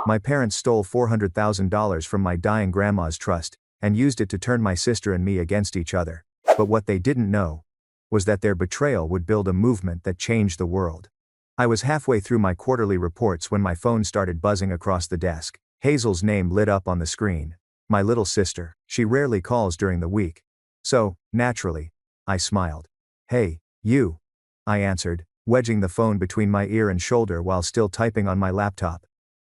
My parents stole $400,000 from my dying grandma's trust, and used it to turn my sister and me against each other. But what they didn't know was that their betrayal would build a movement that changed the world. I was halfway through my quarterly reports when my phone started buzzing across the desk. Hazel's name lit up on the screen. My little sister. She rarely calls during the week. So, naturally, I smiled. "Hey, you," I answered, wedging the phone between my ear and shoulder while still typing on my laptop.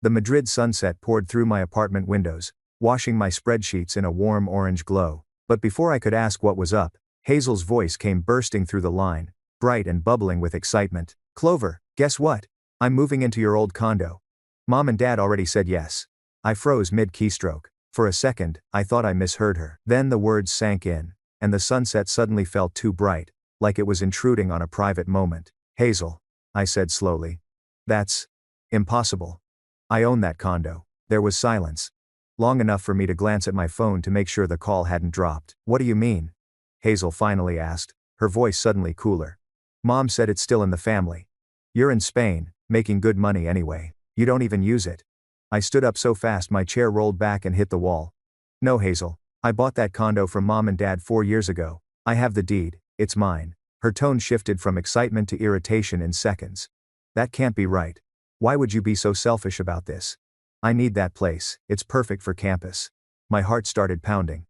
The Madrid sunset poured through my apartment windows, washing my spreadsheets in a warm orange glow. But before I could ask what was up, Hazel's voice came bursting through the line, bright and bubbling with excitement. "Clover, guess what? I'm moving into your old condo. Mom and Dad already said yes." I froze mid-keystroke. For a second, I thought I misheard her. Then the words sank in, and the sunset suddenly felt too bright, like it was intruding on a private moment. "Hazel," I said slowly. "That's impossible. I own that condo." There was silence. Long enough for me to glance at my phone to make sure the call hadn't dropped. "What do you mean?" Hazel finally asked, her voice suddenly cooler. "Mom said it's still in the family. You're in Spain, making good money anyway. You don't even use it." I stood up so fast my chair rolled back and hit the wall. "No, Hazel. I bought that condo from Mom and Dad 4 years ago. I have the deed, it's mine." Her tone shifted from excitement to irritation in seconds. "That can't be right. Why would you be so selfish about this? I need that place, it's perfect for campus." My heart started pounding.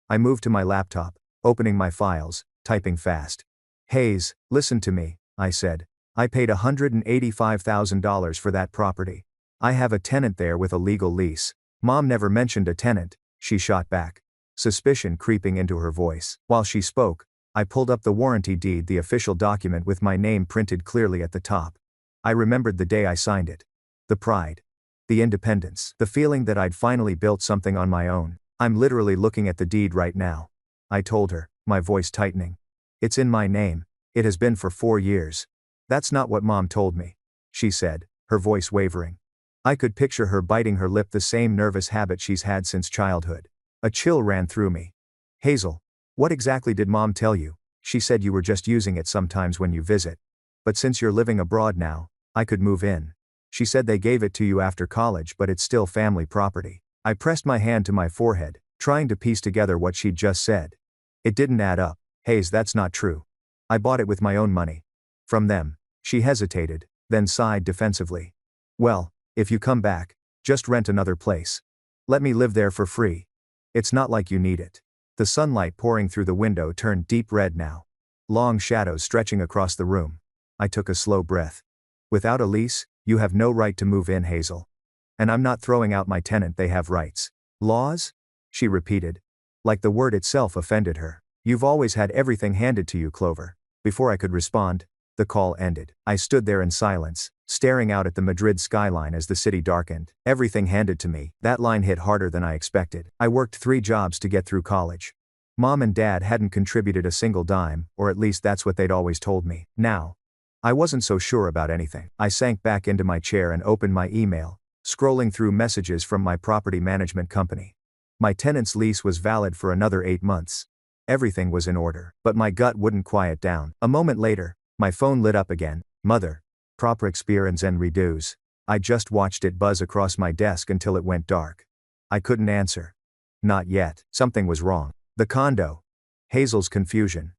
I moved to my laptop, opening my files, typing fast. "Hayes, listen to me," I said. "I paid $185,000 for that property. I have a tenant there with a legal lease." "Mom never mentioned a tenant," she shot back, suspicion creeping into her voice. While she spoke, I pulled up the warranty deed, the official document with my name printed clearly at the top. I remembered the day I signed it. The pride. The independence. The feeling that I'd finally built something on my own. "I'm literally looking at the deed right now," I told her, my voice tightening. "It's in my name. It has been for 4 years." "That's not what Mom told me," she said, her voice wavering. I could picture her biting her lip, the same nervous habit she's had since childhood. A chill ran through me. "Hazel, what exactly did Mom tell you?" "She said you were just using it sometimes when you visit. But since you're living abroad now, I could move in. She said they gave it to you after college, but it's still family property." I pressed my hand to my forehead, trying to piece together what she'd just said. It didn't add up. "Hayes, that's not true. I bought it with my own money. From them." She hesitated, then sighed defensively. "Well, if you come back, just rent another place. Let me live there for free. It's not like you need it." The sunlight pouring through the window turned deep red now. Long shadows stretching across the room. I took a slow breath. "Without a lease, you have no right to move in, Hazel. And I'm not throwing out my tenant, they have rights." "Laws?" she repeated, like the word itself offended her. "You've always had everything handed to you, Clover." Before I could respond, the call ended. I stood there in silence, staring out at the Madrid skyline as the city darkened. Everything handed to me. That line hit harder than I expected. I worked 3 jobs to get through college. Mom and Dad hadn't contributed a single dime, or at least that's what they'd always told me. Now, I wasn't so sure about anything. I sank back into my chair and opened my email, scrolling through messages from my property management company. My tenant's lease was valid for another 8 months. Everything was in order, but my gut wouldn't quiet down. A moment later, my phone lit up again. "Mother. Proper experience and redos." I just watched it buzz across my desk until it went dark. I couldn't answer. Not yet. Something was wrong. The condo. Hazel's confusion.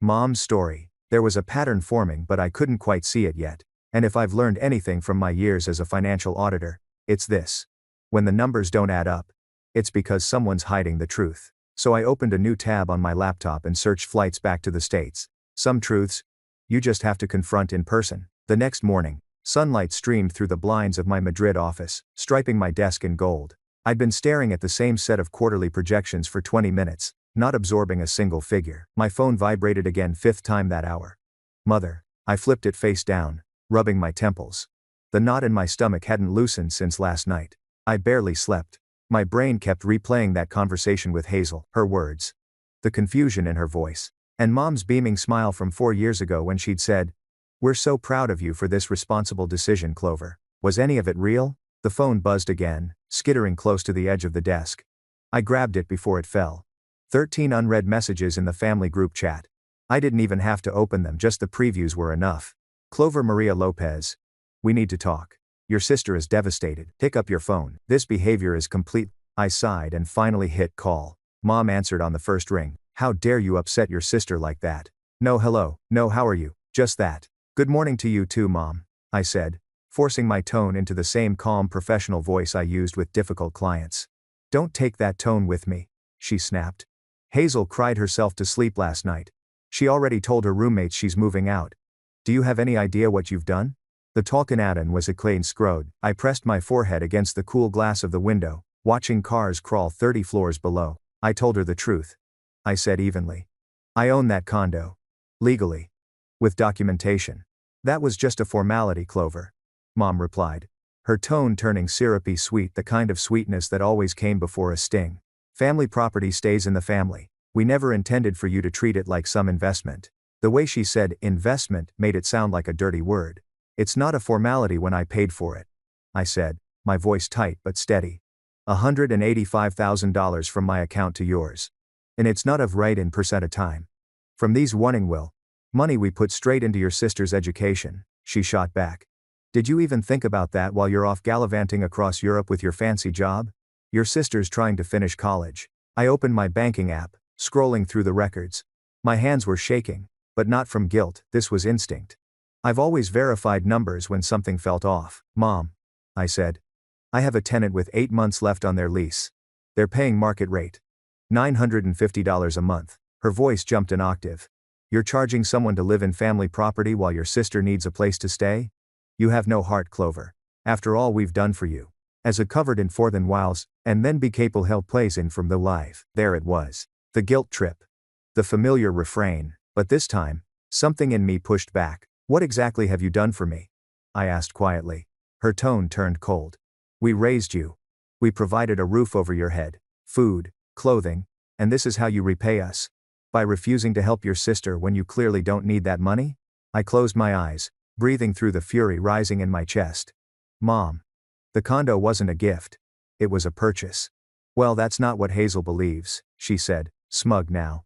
Mom's story. There was a pattern forming, but I couldn't quite see it yet. And if I've learned anything from my years as a financial auditor, it's this. When the numbers don't add up, it's because someone's hiding the truth. So I opened a new tab on my laptop and searched flights back to the States. Some truths you just have to confront in person. The next morning, sunlight streamed through the blinds of my Madrid office, striping my desk in gold. I'd been staring at the same set of quarterly projections for 20 minutes, not absorbing a single figure. My phone vibrated again, 5th time that hour. "Mother." I flipped it face down, rubbing my temples. The knot in my stomach hadn't loosened since last night. I barely slept. My brain kept replaying that conversation with Hazel, her words, the confusion in her voice, and Mom's beaming smile from 4 years ago when she'd said, "We're so proud of you for this responsible decision, Clover." Was any of it real? The phone buzzed again, skittering close to the edge of the desk. I grabbed it before it fell. 13 unread messages in the family group chat. I didn't even have to open them, just the previews were enough. "Clover Maria Lopez. We need to talk. Your sister is devastated. Pick up your phone. This behavior is complete. I sighed and finally hit call. Mom answered on the first ring. How dare you upset your sister like that? No hello, no how are you, just that. Good morning to you too, Mom, I said, forcing my tone into the same calm professional voice I used with difficult clients. Don't take that tone with me, she snapped. Hazel cried herself to sleep last night. She already told her roommates she's moving out. Do you have any idea what you've done? The tolkenaden was a clean scrode. I pressed my forehead against the cool glass of the window, watching cars crawl 30 floors below. I told her the truth. I said evenly. I own that condo. Legally. With documentation. That was just a formality, Clover. Mom replied. Her tone turning syrupy sweet, the kind of sweetness that always came before a sting. Family property stays in the family. We never intended for you to treat it like some investment. The way she said investment made it sound like a dirty word. It's not a formality when I paid for it, I said, my voice tight but steady. $185,000 from my account to yours. And it's not of right in percent of time. From these wanting will. Money we put straight into your sister's education, she shot back. Did you even think about that while you're off gallivanting across Europe with your fancy job? Your sister's trying to finish college. I opened my banking app, scrolling through the records. My hands were shaking, but not from guilt, this was instinct. I've always verified numbers when something felt off. Mom, I said. I have a tenant with 8 months left on their lease. They're paying market rate. $950 a month. Her voice jumped an octave. You're charging someone to live in family property while your sister needs a place to stay? You have no heart, Clover. After all we've done for you. As a covered in for than whiles, and then be capable held plays in from the life. There it was. The guilt trip. The familiar refrain, but this time, something in me pushed back. What exactly have you done for me? I asked quietly. Her tone turned cold. We raised you. We provided a roof over your head, food, clothing, and this is how you repay us? By refusing to help your sister when you clearly don't need that money? I closed my eyes, breathing through the fury rising in my chest. Mom. The condo wasn't a gift. It was a purchase. Well, that's not what Hazel believes, she said, smug now.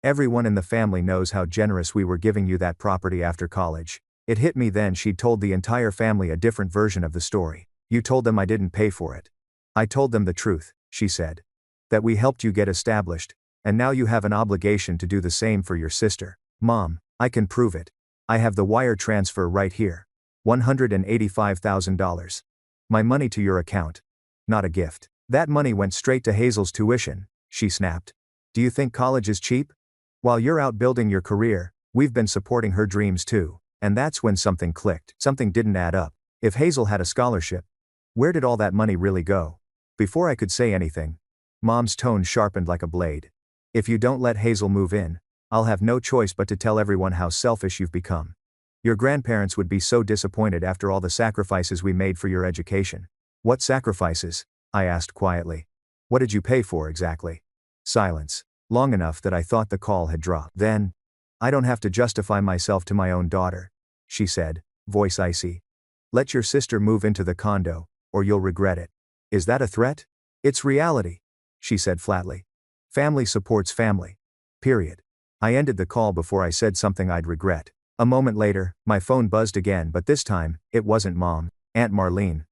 Everyone in the family knows how generous we were giving you that property after college. It hit me then she'd told the entire family a different version of the story. You told them I didn't pay for it. I told them the truth, she said. That we helped you get established, and now you have an obligation to do the same for your sister. Mom, I can prove it. I have the wire transfer right here. $185,000. My money to your account. Not a gift. That money went straight to Hazel's tuition, she snapped. Do you think college is cheap? While you're out building your career, we've been supporting her dreams too. And that's when something clicked. Something didn't add up. If Hazel had a scholarship, where did all that money really go? Before I could say anything, Mom's tone sharpened like a blade. If you don't let Hazel move in, I'll have no choice but to tell everyone how selfish you've become. Your grandparents would be so disappointed after all the sacrifices we made for your education. What sacrifices? I asked quietly. What did you pay for exactly? Silence. Long enough that I thought the call had dropped. Then, I don't have to justify myself to my own daughter, she said, voice icy. Let your sister move into the condo, or you'll regret it. Is that a threat? It's reality, she said flatly. Family supports family. Period. I ended the call before I said something I'd regret. A moment later, my phone buzzed again, but this time, it wasn't Mom, Aunt Marlene.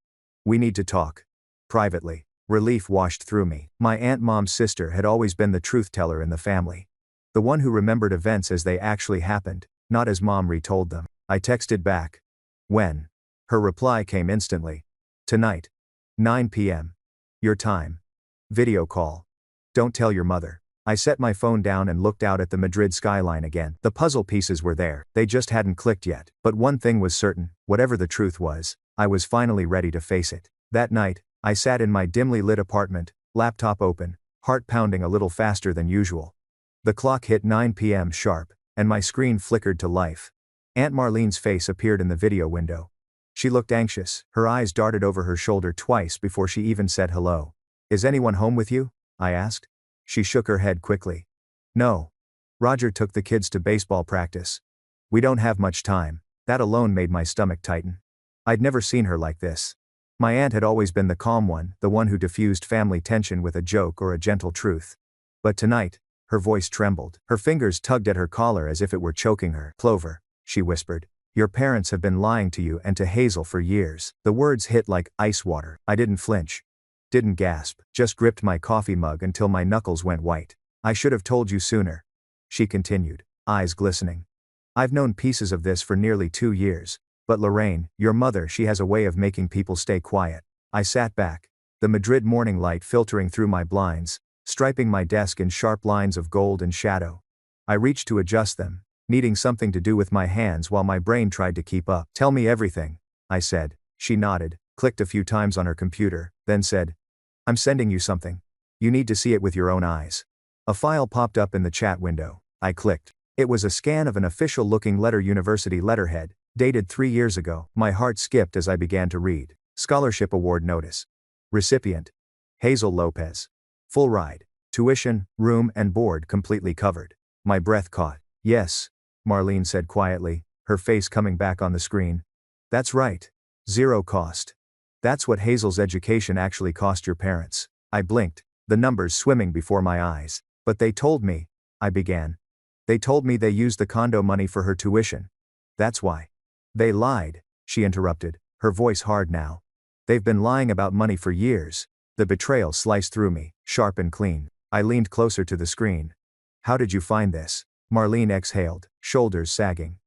We need to talk. Privately. Relief washed through me. My Aunt Mom's sister had always been the truth teller in the family. The one who remembered events as they actually happened, not as Mom retold them. I texted back. When? Her reply came instantly. Tonight. 9 p.m. Your time. Video call. Don't tell your mother. I set my phone down and looked out at the Madrid skyline again. The puzzle pieces were there, they just hadn't clicked yet. But one thing was certain, whatever the truth was, I was finally ready to face it. That night, I sat in my dimly lit apartment, laptop open, heart pounding a little faster than usual. The clock hit 9 p.m. sharp, and my screen flickered to life. Aunt Marlene's face appeared in the video window. She looked anxious, her eyes darted over her shoulder twice before she even said hello. Is anyone home with you? I asked. She shook her head quickly. No. Roger took the kids to baseball practice. We don't have much time. That alone made my stomach tighten. I'd never seen her like this. My aunt had always been the calm one, the one who diffused family tension with a joke or a gentle truth. But tonight, her voice trembled. Her fingers tugged at her collar as if it were choking her. Clover, she whispered. Your parents have been lying to you and to Hazel for years. The words hit like ice water. I didn't flinch. Didn't gasp, just gripped my coffee mug until my knuckles went white. I should have told you sooner. She continued, eyes glistening. I've known pieces of this for nearly 2 years. But Lorraine, your mother, she has a way of making people stay quiet. I sat back, the Madrid morning light filtering through my blinds, striping my desk in sharp lines of gold and shadow. I reached to adjust them, needing something to do with my hands while my brain tried to keep up. Tell me everything, I said. She nodded, clicked a few times on her computer, then said, I'm sending you something. You need to see it with your own eyes. A file popped up in the chat window. I clicked. It was a scan of an official-looking letter university letterhead, dated 3 years ago. My heart skipped as I began to read. Scholarship Award Notice. Recipient: Hazel Lopez. Full ride. Tuition, room and board completely covered. My breath caught. Yes, Marlene said quietly, her face coming back on the screen. That's right. 0 cost. That's what Hazel's education actually cost your parents. I blinked, the numbers swimming before my eyes. But they told me, I began. They told me they used the condo money for her tuition. That's why. They lied, she interrupted, her voice hard now. They've been lying about money for years. The betrayal sliced through me, sharp and clean. I leaned closer to the screen. How did you find this? Marlene exhaled, shoulders sagging.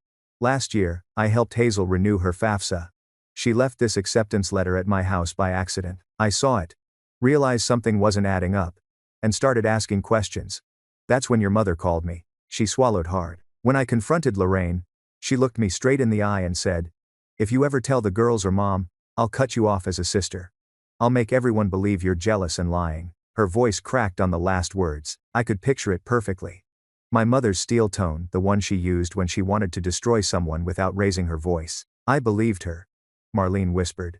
Last year, I helped Hazel renew her FAFSA. She left this acceptance letter at my house by accident. I saw it, realized something wasn't adding up, and started asking questions. That's when your mother called me. She swallowed hard. When I confronted Lorraine, she looked me straight in the eye and said, if you ever tell the girls or mom, I'll cut you off as a sister. I'll make everyone believe you're jealous and lying. Her voice cracked on the last words. I could picture it perfectly. My mother's steel tone, the one she used when she wanted to destroy someone without raising her voice. I believed her. Marlene whispered.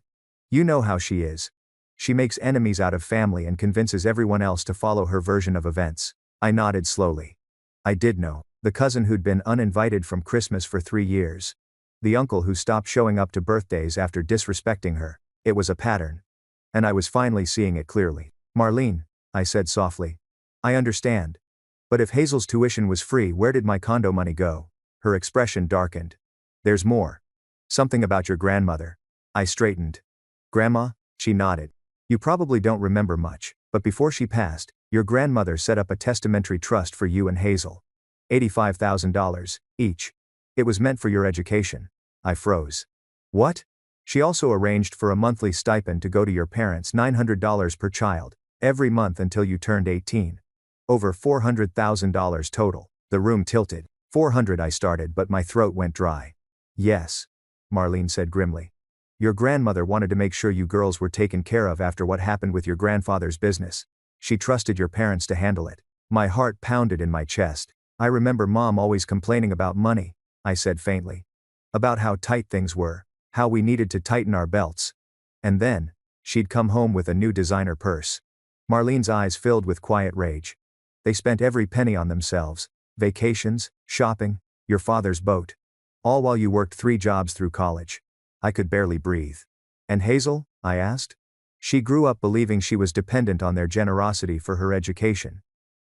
You know how she is. She makes enemies out of family and convinces everyone else to follow her version of events. I nodded slowly. I did know. The cousin who'd been uninvited from Christmas for 3 years. The uncle who stopped showing up to birthdays after disrespecting her. It was a pattern. And I was finally seeing it clearly. Marlene, I said softly. I understand. But if Hazel's tuition was free, where did my condo money go? Her expression darkened. There's more. Something about your grandmother. I straightened. Grandma? She nodded. You probably don't remember much, but before she passed, your grandmother set up a testamentary trust for you and Hazel. $85,000 each. It was meant for your education. I froze. What? She also arranged for a monthly stipend to go to your parents, $900 per child, every month until you turned 18. Over $400,000 total. The room tilted. 400 I started, but my throat went dry. Yes, Marlene said grimly. Your grandmother wanted to make sure you girls were taken care of after what happened with your grandfather's business. She trusted your parents to handle it. My heart pounded in my chest. I remember Mom always complaining about money, I said faintly. About how tight things were, how we needed to tighten our belts. And then, she'd come home with a new designer purse. Marlene's eyes filled with quiet rage. They spent every penny on themselves. Vacations, shopping, your father's boat. All while you worked 3 jobs through college. I could barely breathe. And Hazel? I asked. She grew up believing she was dependent on their generosity for her education.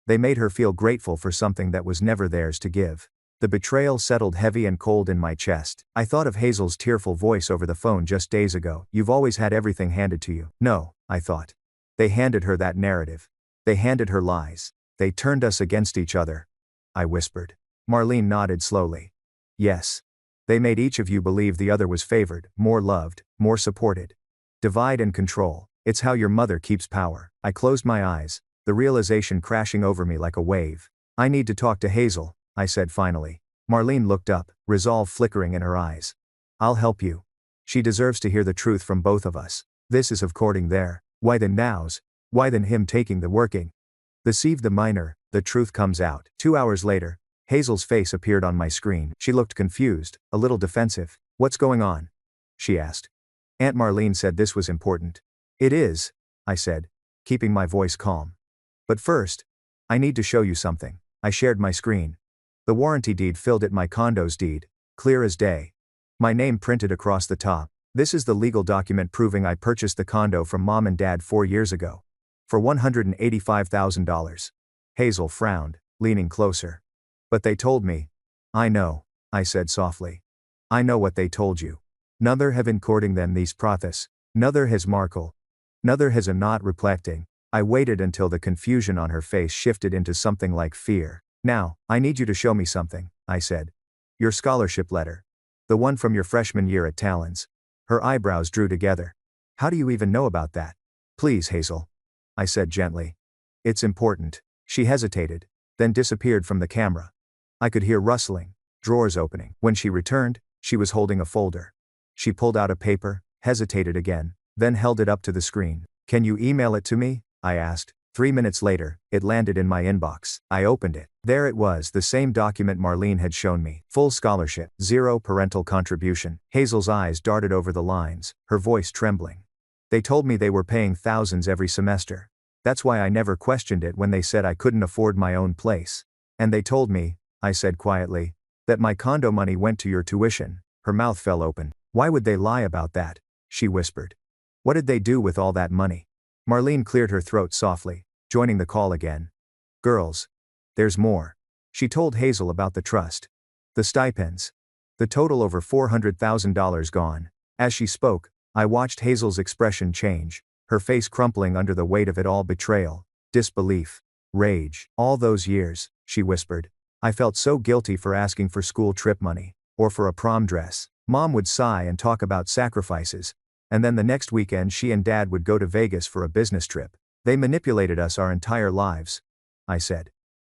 They made her feel grateful for something that was never theirs to give. The betrayal settled heavy and cold in my chest. I thought of Hazel's tearful voice over the phone just days ago. You've always had everything handed to you. No, I thought. They handed her that narrative. They handed her lies. They turned us against each other. I whispered. Marlene nodded slowly. Yes. They made each of you believe the other was favored, more loved, more supported. Divide and control. It's how your mother keeps power. I closed my eyes, the realization crashing over me like a wave. I need to talk to Hazel, I said finally. Marlene looked up, resolve flickering in her eyes. I'll help you. She deserves to hear the truth from both of us. This is of courting there. Why then now's? Why then him taking the working? The sieve the minor, the truth comes out. 2 hours later, Hazel's face appeared on my screen. She looked confused, a little defensive. What's going on? She asked. Aunt Marlene said this was important. It is, I said, keeping my voice calm. But first, I need to show you something. I shared my screen. The warranty deed filled it, my condo's deed, clear as day. My name printed across the top. This is the legal document proving I purchased the condo from Mom and Dad 4 years ago. For $185,000. Hazel frowned, leaning closer. But they told me. I know, I said softly. I know what they told you. Nother have in courting them these prothas. Nother has Markle. Nother has a not reflecting. I waited until the confusion on her face shifted into something like fear. Now, I need you to show me something, I said. Your scholarship letter. The one from your freshman year at Talon's. Her eyebrows drew together. How do you even know about that? Please, Hazel. I said gently. It's important. She hesitated, then disappeared from the camera. I could hear rustling, drawers opening. When she returned, she was holding a folder. She pulled out a paper, hesitated again, then held it up to the screen. Can you email it to me? I asked. 3 minutes later, it landed in my inbox. I opened it. There it was, the same document Marlene had shown me. Full scholarship, 0 parental contribution. Hazel's eyes darted over the lines, her voice trembling. They told me they were paying thousands every semester. That's why I never questioned it when they said I couldn't afford my own place. And they told me, I said quietly, that my condo money went to your tuition. Her mouth fell open. Why would they lie about that? She whispered. What did they do with all that money? Marlene cleared her throat softly, joining the call again. Girls. There's more. She told Hazel about the trust. The stipends. The total over $400,000 gone. As she spoke, I watched Hazel's expression change, her face crumpling under the weight of it all. Betrayal, disbelief, rage. All those years, she whispered. I felt so guilty for asking for school trip money, or for a prom dress. Mom would sigh and talk about sacrifices, and then the next weekend she and Dad would go to Vegas for a business trip. They manipulated us our entire lives, I said.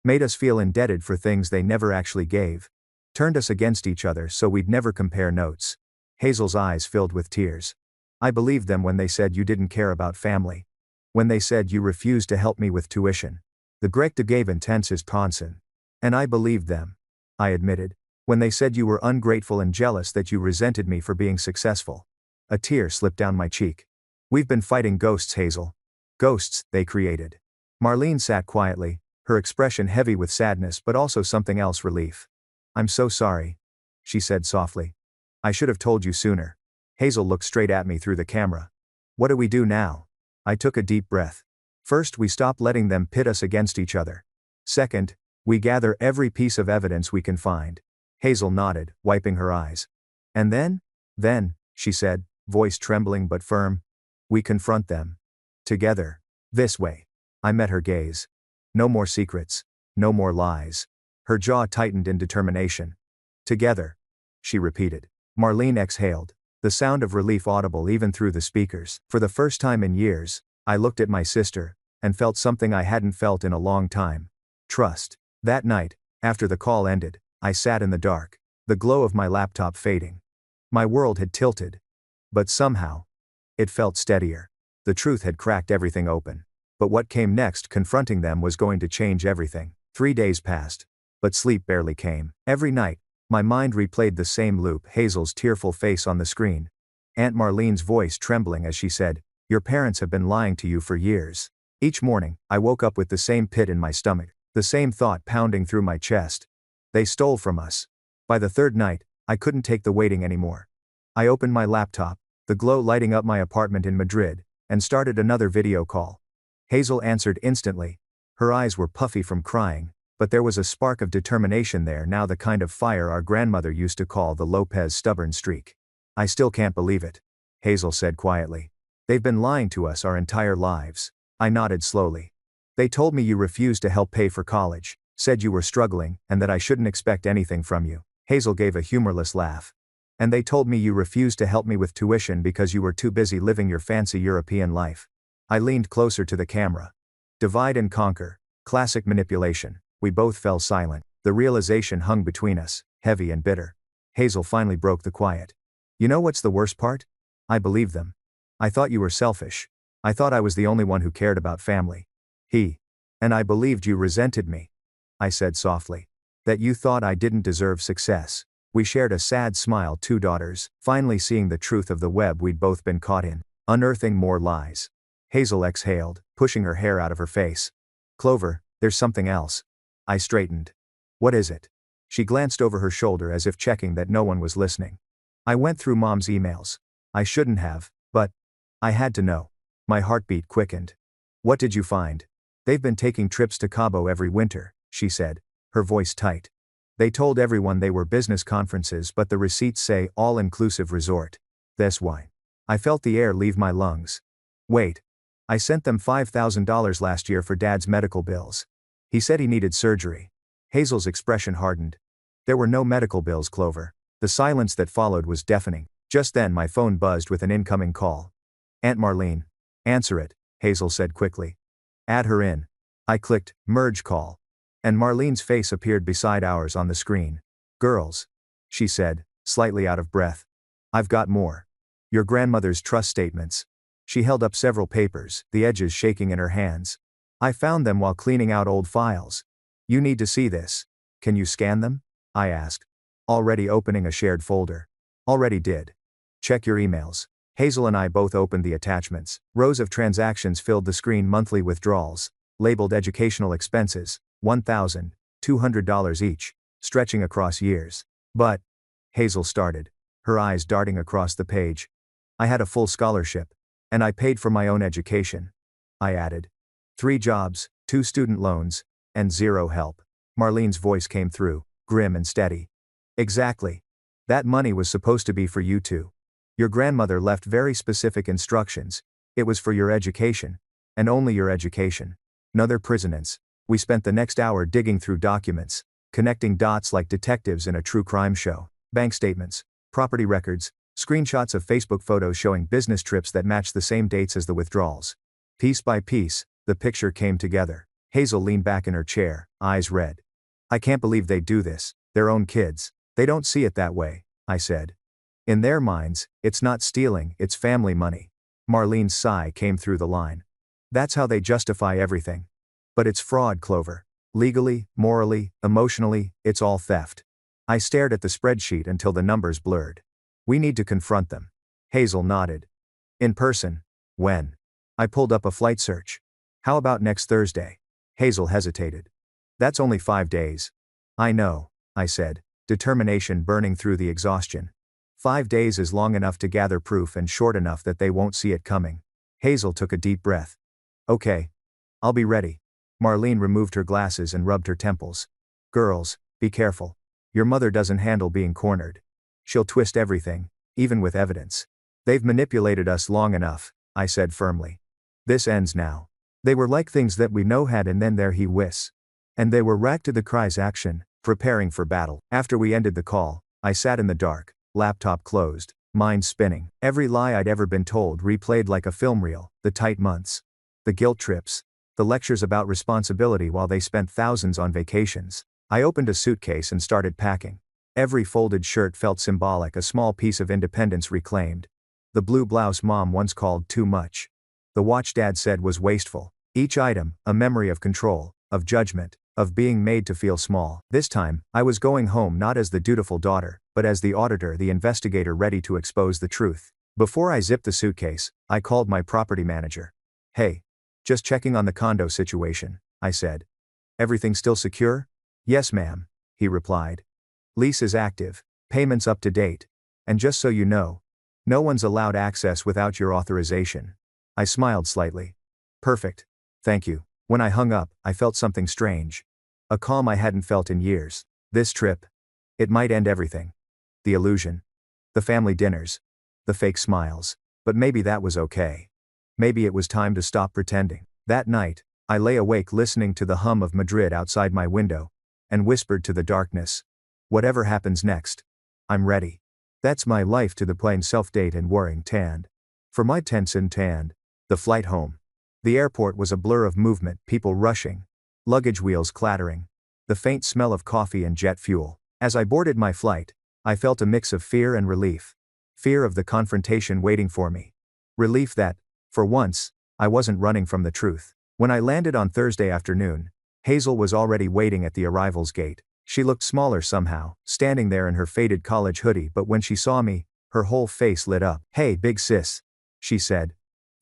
Made us feel indebted for things they never actually gave. Turned us against each other so we'd never compare notes. Hazel's eyes filled with tears. I believed them when they said you didn't care about family. When they said you refused to help me with tuition. The Grekta gave intenses Ponson. And I believed them. I admitted. When they said you were ungrateful and jealous, that you resented me for being successful. A tear slipped down my cheek. We've been fighting ghosts, Hazel. Ghosts they created. Marlene sat quietly, her expression heavy with sadness but also something else, relief. I'm so sorry, she said softly. I should have told you sooner. Hazel looked straight at me through the camera. What do we do now? I took a deep breath. First, we stop letting them pit us against each other. Second, we gather every piece of evidence we can find. Hazel nodded, wiping her eyes. And then, she said, voice trembling but firm, we confront them. Together. This way. I met her gaze. No more secrets. No more lies. Her jaw tightened in determination. Together. She repeated. Marlene exhaled, the sound of relief audible even through the speakers. For the first time in years, I looked at my sister, and felt something I hadn't felt in a long time. Trust. That night, after the call ended, I sat in the dark, the glow of my laptop fading. My world had tilted. But somehow, it felt steadier. The truth had cracked everything open. But what came next, confronting them, was going to change everything. 3 days passed. But sleep barely came. Every night, my mind replayed the same loop, Hazel's tearful face on the screen. Aunt Marlene's voice trembling as she said, your parents have been lying to you for years. Each morning, I woke up with the same pit in my stomach, the same thought pounding through my chest. They stole from us. By the third night, I couldn't take the waiting anymore. I opened my laptop, the glow lighting up my apartment in Madrid, and started another video call. Hazel answered instantly. Her eyes were puffy from crying, but there was a spark of determination there now, the kind of fire our grandmother used to call the Lopez stubborn streak. I still can't believe it, Hazel said quietly. They've been lying to us our entire lives. I nodded slowly. They told me you refused to help pay for college, said you were struggling, and that I shouldn't expect anything from you. Hazel gave a humorless laugh. And they told me you refused to help me with tuition because you were too busy living your fancy European life. I leaned closer to the camera. Divide and conquer. Classic manipulation. We both fell silent. The realization hung between us, heavy and bitter. Hazel finally broke the quiet. You know what's the worst part? I believed them. I thought you were selfish. I thought I was the only one who cared about family. And I believed you resented me. I said softly. That you thought I didn't deserve success. We shared a sad smile, 2 daughters, finally seeing the truth of the web we'd both been caught in, unearthing more lies. Hazel exhaled, pushing her hair out of her face. Clover, there's something else. I straightened. What is it? She glanced over her shoulder as if checking that no one was listening. I went through Mom's emails. I shouldn't have, but I had to know. My heartbeat quickened. What did you find? They've been taking trips to Cabo every winter, she said, her voice tight. They told everyone they were business conferences, but the receipts say all-inclusive resort. That's why. I felt the air leave my lungs. Wait. I sent them $5,000 last year for Dad's medical bills. He said he needed surgery. Hazel's expression hardened. There were no medical bills, Clover. The silence that followed was deafening. Just then my phone buzzed with an incoming call. Aunt Marlene. Answer it, Hazel said quickly. Add her in. I clicked, merge call. And Marlene's face appeared beside ours on the screen. Girls. She said, slightly out of breath. I've got more. Your grandmother's trust statements. She held up several papers, the edges shaking in her hands. I found them while cleaning out old files. You need to see this. Can you scan them? I asked. Already opening a shared folder. Already did. Check your emails. Hazel and I both opened the attachments. Rows of transactions filled the screen. Monthly withdrawals, labeled educational expenses, $1,200 each, stretching across years. But, Hazel started, her eyes darting across the page. I had a full scholarship. And I paid for my own education. I added. 3 jobs, 2 student loans, and 0 help. Marlene's voice came through, grim and steady. Exactly. That money was supposed to be for you two. Your grandmother left very specific instructions. It was for your education. And only your education. Another prisonance. We spent the next hour digging through documents, connecting dots like detectives in a true crime show. Bank statements, property records, screenshots of Facebook photos showing business trips that matched the same dates as the withdrawals. Piece by piece, the picture came together. Hazel leaned back in her chair, eyes red. I can't believe they do this, their own kids. They don't see it that way, I said. In their minds, it's not stealing, it's family money. Marlene's sigh came through the line. That's how they justify everything. But it's fraud, Clover. Legally, morally, emotionally, it's all theft. I stared at the spreadsheet until the numbers blurred. We need to confront them. Hazel nodded. In person. When? I pulled up a flight search. How about next Thursday? Hazel hesitated. That's only 5 days. I know, I said, determination burning through the exhaustion. 5 days is long enough to gather proof and short enough that they won't see it coming. Hazel took a deep breath. Okay. I'll be ready. Marlene removed her glasses and rubbed her temples. Girls, be careful. Your mother doesn't handle being cornered. She'll twist everything, even with evidence. They've manipulated us long enough, I said firmly. This ends now. They were like things that we know had, and then there he was. And they were racked to the cries action, preparing for battle. After we ended the call, I sat in the dark, laptop closed, mind spinning. Every lie I'd ever been told replayed like a film reel, the tight months. The guilt trips. The lectures about responsibility while they spent thousands on vacations. I opened a suitcase and started packing. Every folded shirt felt symbolic, a small piece of independence reclaimed. The blue blouse Mom once called too much. The watch Dad said was wasteful. Each item, a memory of control, of judgment, of being made to feel small. This time, I was going home not as the dutiful daughter, but as the auditor, the investigator ready to expose the truth. Before I zipped the suitcase, I called my property manager. Hey. Just checking on the condo situation, I said. Everything still secure? Yes, ma'am, he replied. Lease is active, payments up to date. And just so you know, no one's allowed access without your authorization. I smiled slightly. Perfect. Thank you. When I hung up, I felt something strange. A calm I hadn't felt in years. This trip. It might end everything. The illusion. The family dinners. The fake smiles. But maybe that was okay. Maybe it was time to stop pretending. That night, I lay awake listening to the hum of Madrid outside my window, and whispered to the darkness. Whatever happens next, I'm ready. That's my life to the plain self-date and worrying tanned. For my tense and tanned. The flight home. The airport was a blur of movement, people rushing. Luggage wheels clattering. The faint smell of coffee and jet fuel. As I boarded my flight, I felt a mix of fear and relief. Fear of the confrontation waiting for me. Relief that, for once, I wasn't running from the truth. When I landed on Thursday afternoon, Hazel was already waiting at the arrivals gate. She looked smaller somehow, standing there in her faded college hoodie, but when she saw me, her whole face lit up. Hey, big sis, she said.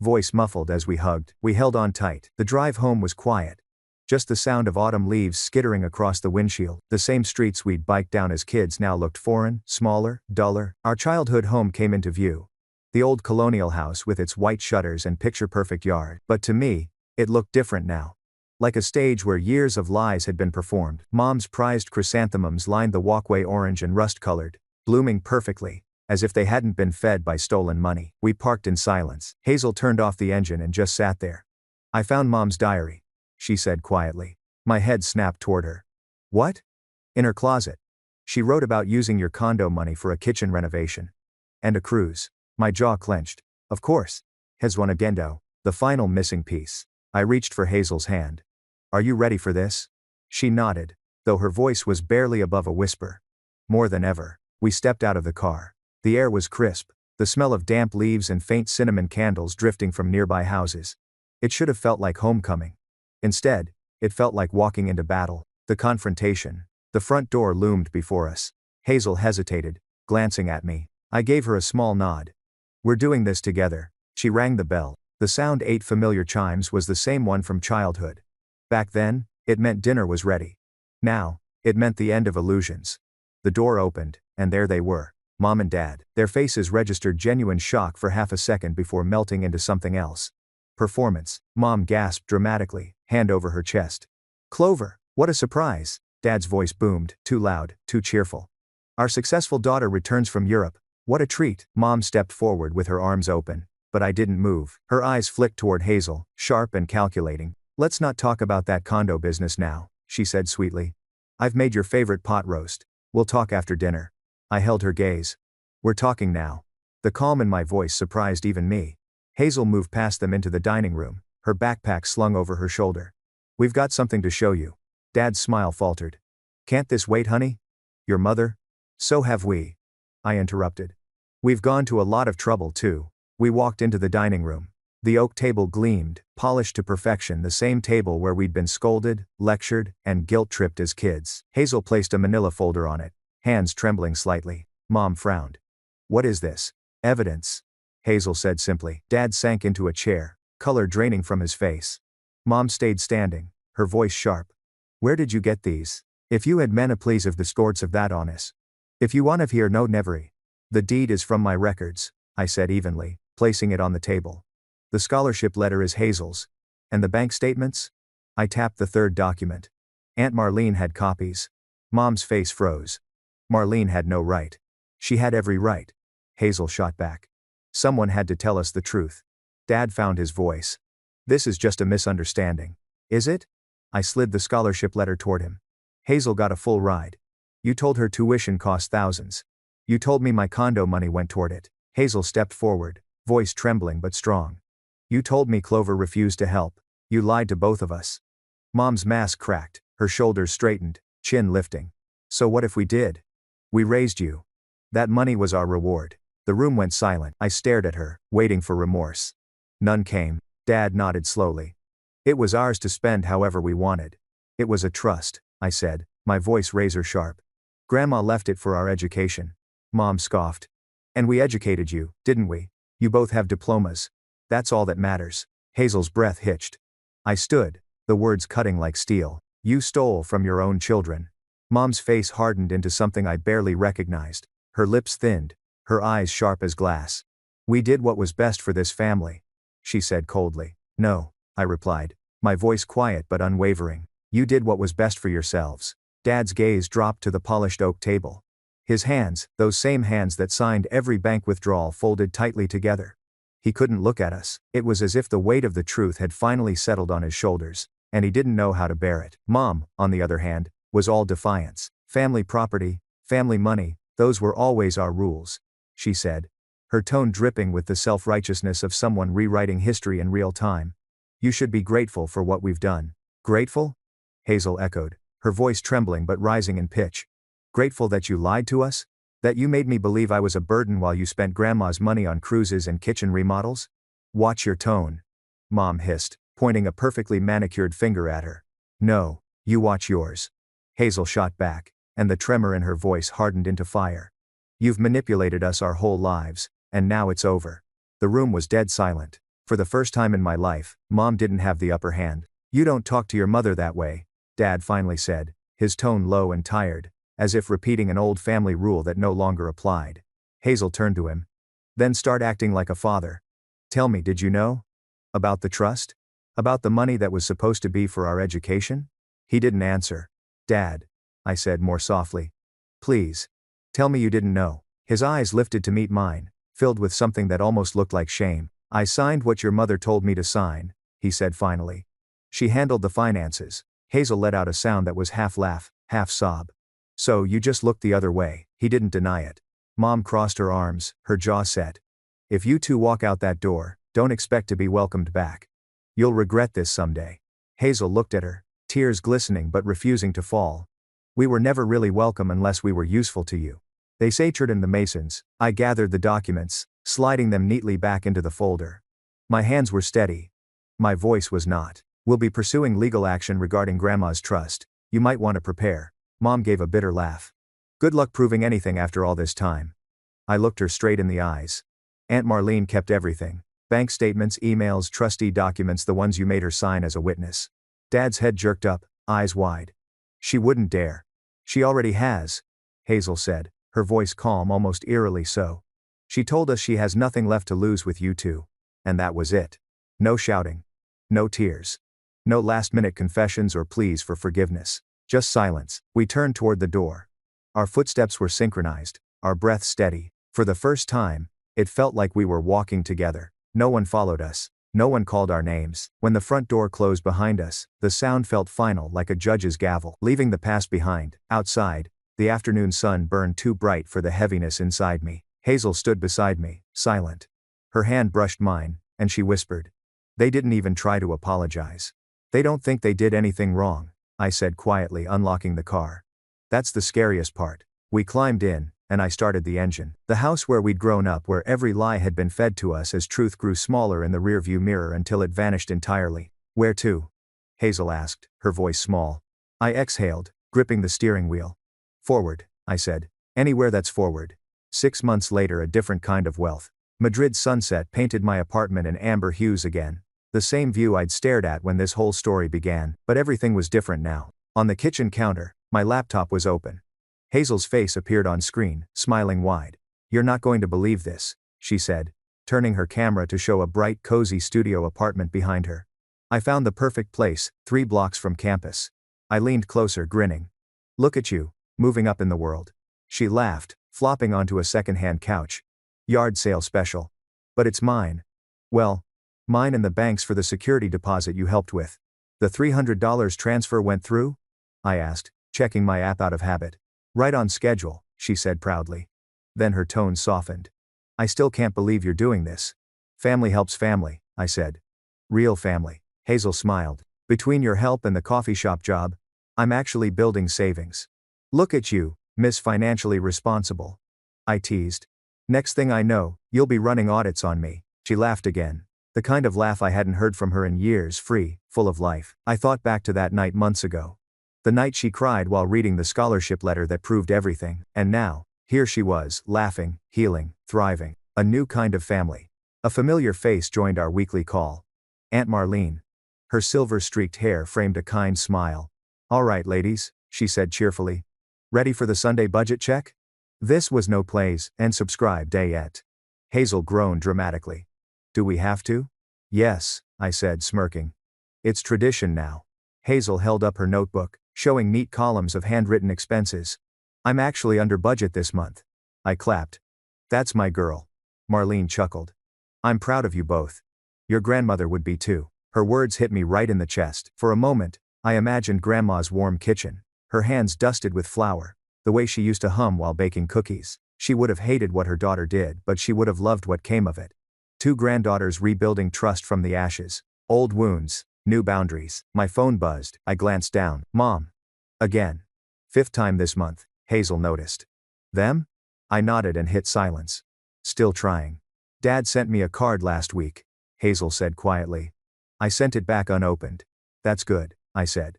Voice muffled as we hugged. We held on tight. The drive home was quiet. Just the sound of autumn leaves skittering across the windshield. The same streets we'd biked down as kids now looked foreign, smaller, duller. Our childhood home came into view. The old colonial house with its white shutters and picture-perfect yard. But to me, it looked different now. Like a stage where years of lies had been performed. Mom's prized chrysanthemums lined the walkway orange and rust-colored, blooming perfectly, as if they hadn't been fed by stolen money. We parked in silence. Hazel turned off the engine and just sat there. "I found Mom's diary," she said quietly. My head snapped toward her. "What?" "In her closet. She wrote about using your condo money for a kitchen renovation. And a cruise." My jaw clenched. "Of course. Heswanagendo, the final missing piece." I reached for Hazel's hand. "Are you ready for this?" She nodded, though her voice was barely above a whisper. More than ever. We stepped out of the car. The air was crisp, the smell of damp leaves and faint cinnamon candles drifting from nearby houses. It should have felt like homecoming. Instead, it felt like walking into battle. The confrontation. The front door loomed before us. Hazel hesitated, glancing at me. I gave her a small nod. "We're doing this together." She rang the bell. The sound 8 familiar chimes was the same one from childhood. Back then, it meant dinner was ready. Now, it meant the end of illusions. The door opened, and there they were, Mom and Dad. Their faces registered genuine shock for half a second before melting into something else. "Performance," Mom gasped dramatically, hand over her chest. "Clover, what a surprise," Dad's voice boomed, too loud, too cheerful. "Our successful daughter returns from Europe. What a treat." Mom stepped forward with her arms open, but I didn't move. Her eyes flicked toward Hazel, sharp and calculating. "Let's not talk about that condo business now," she said sweetly. "I've made your favorite pot roast. We'll talk after dinner." I held her gaze. "We're talking now." The calm in my voice surprised even me. Hazel moved past them into the dining room, her backpack slung over her shoulder. "We've got something to show you." Dad's smile faltered. "Can't this wait, honey? Your mother?" "So have we," I interrupted. "We've gone to a lot of trouble too." We walked into the dining room. The oak table gleamed, polished to perfection, the same table where we'd been scolded, lectured, and guilt-tripped as kids. Hazel placed a manila folder on it, hands trembling slightly. Mom frowned. "What is this?" "Evidence," Hazel said simply. Dad sank into a chair, color draining from his face. Mom stayed standing, her voice sharp. "Where did you get these? If you had mena please of the sports of that on us. If you want of here no nevery." "The deed is from my records," I said evenly, placing it on the table. "The scholarship letter is Hazel's. And the bank statements?" I tapped the third document. "Aunt Marlene had copies." Mom's face froze. "Marlene had no right." "She had every right," Hazel shot back. "Someone had to tell us the truth." Dad found his voice. "This is just a misunderstanding." "Is it?" I slid the scholarship letter toward him. "Hazel got a full ride. You told her tuition cost thousands. You told me my condo money went toward it." Hazel stepped forward, voice trembling but strong. "You told me Clover refused to help. You lied to both of us." Mom's mask cracked, her shoulders straightened, chin lifting. "So what if we did? We raised you. That money was our reward." The room went silent. I stared at her, waiting for remorse. None came. Dad nodded slowly. "It was ours to spend however we wanted. It was a trust," I said, my voice razor sharp. "Grandma left it for our education." Mom scoffed. "And we educated you, didn't we? You both have diplomas. That's all that matters." Hazel's breath hitched. I stood, the words cutting like steel. "You stole from your own children." Mom's face hardened into something I barely recognized. Her lips thinned, her eyes sharp as glass. "We did what was best for this family," she said coldly. "No," I replied, my voice quiet but unwavering. "You did what was best for yourselves." Dad's gaze dropped to the polished oak table. His hands, those same hands that signed every bank withdrawal, folded tightly together. He couldn't look at us. It was as if the weight of the truth had finally settled on his shoulders, and he didn't know how to bear it. Mom, on the other hand, was all defiance. "Family property, family money, those were always our rules," she said, her tone dripping with the self-righteousness of someone rewriting history in real time. "You should be grateful for what we've done." "Grateful?" Hazel echoed, her voice trembling but rising in pitch. "Grateful that you lied to us? That you made me believe I was a burden while you spent Grandma's money on cruises and kitchen remodels?" "Watch your tone," Mom hissed, pointing a perfectly manicured finger at her. "No, you watch yours." Hazel shot back, and the tremor in her voice hardened into fire. "You've manipulated us our whole lives, and now it's over." The room was dead silent. For the first time in my life, Mom didn't have the upper hand. "You don't talk to your mother that way," Dad finally said, his tone low and tired, as if repeating an old family rule that no longer applied. Hazel turned to him. "Then start acting like a father. Tell me, did you know? About the trust?" About the money that was supposed to be for our education? He didn't answer. Dad, I said more softly. Please. Tell me you didn't know. His eyes lifted to meet mine, filled with something that almost looked like shame. I signed what your mother told me to sign, he said finally. She handled the finances. Hazel let out a sound that was half laugh, half sob. So you just looked the other way. He didn't deny it. Mom crossed her arms, her jaw set. If you two walk out that door, don't expect to be welcomed back. You'll regret this someday. Hazel looked at her, tears glistening but refusing to fall. We were never really welcome unless we were useful to you. They Satchard and the Masons. I gathered the documents, sliding them neatly back into the folder. My hands were steady. My voice was not. We'll be pursuing legal action regarding Grandma's trust. You might want to prepare. Mom gave a bitter laugh. Good luck proving anything after all this time. I looked her straight in the eyes. Aunt Marlene kept everything. Bank statements, emails, trustee documents, the ones you made her sign as a witness. Dad's head jerked up, eyes wide. She wouldn't dare. She already has, Hazel said, her voice calm, almost eerily so. She told us she has nothing left to lose with you two. And that was it. No shouting. No tears. No last-minute confessions or pleas for forgiveness. Just silence. We turned toward the door. Our footsteps were synchronized, our breaths steady. For the first time, it felt like we were walking together. No one followed us. No one called our names. When the front door closed behind us, the sound felt final, like a judge's gavel. Leaving the past behind, outside, the afternoon sun burned too bright for the heaviness inside me. Hazel stood beside me, silent. Her hand brushed mine, and she whispered. They didn't even try to apologize. They don't think they did anything wrong, I said quietly, unlocking the car. That's the scariest part. We climbed in, and I started the engine. The house where we'd grown up, where every lie had been fed to us as truth grew smaller in the rearview mirror until it vanished entirely. Where to? Hazel asked, her voice small. I exhaled, gripping the steering wheel. Forward, I said. Anywhere that's forward. 6 months later, a different kind of wealth. Madrid's sunset painted my apartment in amber hues again. The same view I'd stared at when this whole story began, but everything was different now. On the kitchen counter, my laptop was open. Hazel's face appeared on screen, smiling wide. You're not going to believe this, she said, turning her camera to show a bright, cozy studio apartment behind her. I found the perfect place, 3 blocks from campus. I leaned closer, grinning. Look at you, moving up in the world. She laughed, flopping onto a second-hand couch. Yard sale special. But it's mine. Well, mine and the bank's for the security deposit you helped with. The $300 transfer went through? I asked, checking my app out of habit. Right on schedule, she said proudly. Then her tone softened. I still can't believe you're doing this. Family helps family, I said. Real family. Hazel smiled. Between your help and the coffee shop job, I'm actually building savings. Look at you, Miss Financially Responsible. I teased. Next thing I know, you'll be running audits on me. She laughed again. The kind of laugh I hadn't heard from her in years, free, full of life. I thought back to that night months ago. The night she cried while reading the scholarship letter that proved everything. And now, here she was, laughing, healing, thriving. A new kind of family. A familiar face joined our weekly call. Aunt Marlene. Her silver-streaked hair framed a kind smile. All right, ladies, she said cheerfully. Ready for the Sunday budget check? This was no plays and subscribe day yet. Hazel groaned dramatically. Do we have to? Yes, I said, smirking. It's tradition now. Hazel held up her notebook, showing neat columns of handwritten expenses. I'm actually under budget this month. I clapped. That's my girl. Marlene chuckled. I'm proud of you both. Your grandmother would be too. Her words hit me right in the chest. For a moment, I imagined Grandma's warm kitchen, her hands dusted with flour, the way she used to hum while baking cookies. She would have hated what her daughter did, but she would have loved what came of it. 2 granddaughters rebuilding trust from the ashes. Old wounds, new boundaries. My phone buzzed. I glanced down. Mom. Again. 5th time this month, Hazel noticed. Them? I nodded and hit silence. Still trying. Dad sent me a card last week, Hazel said quietly. I sent it back unopened. That's good, I said.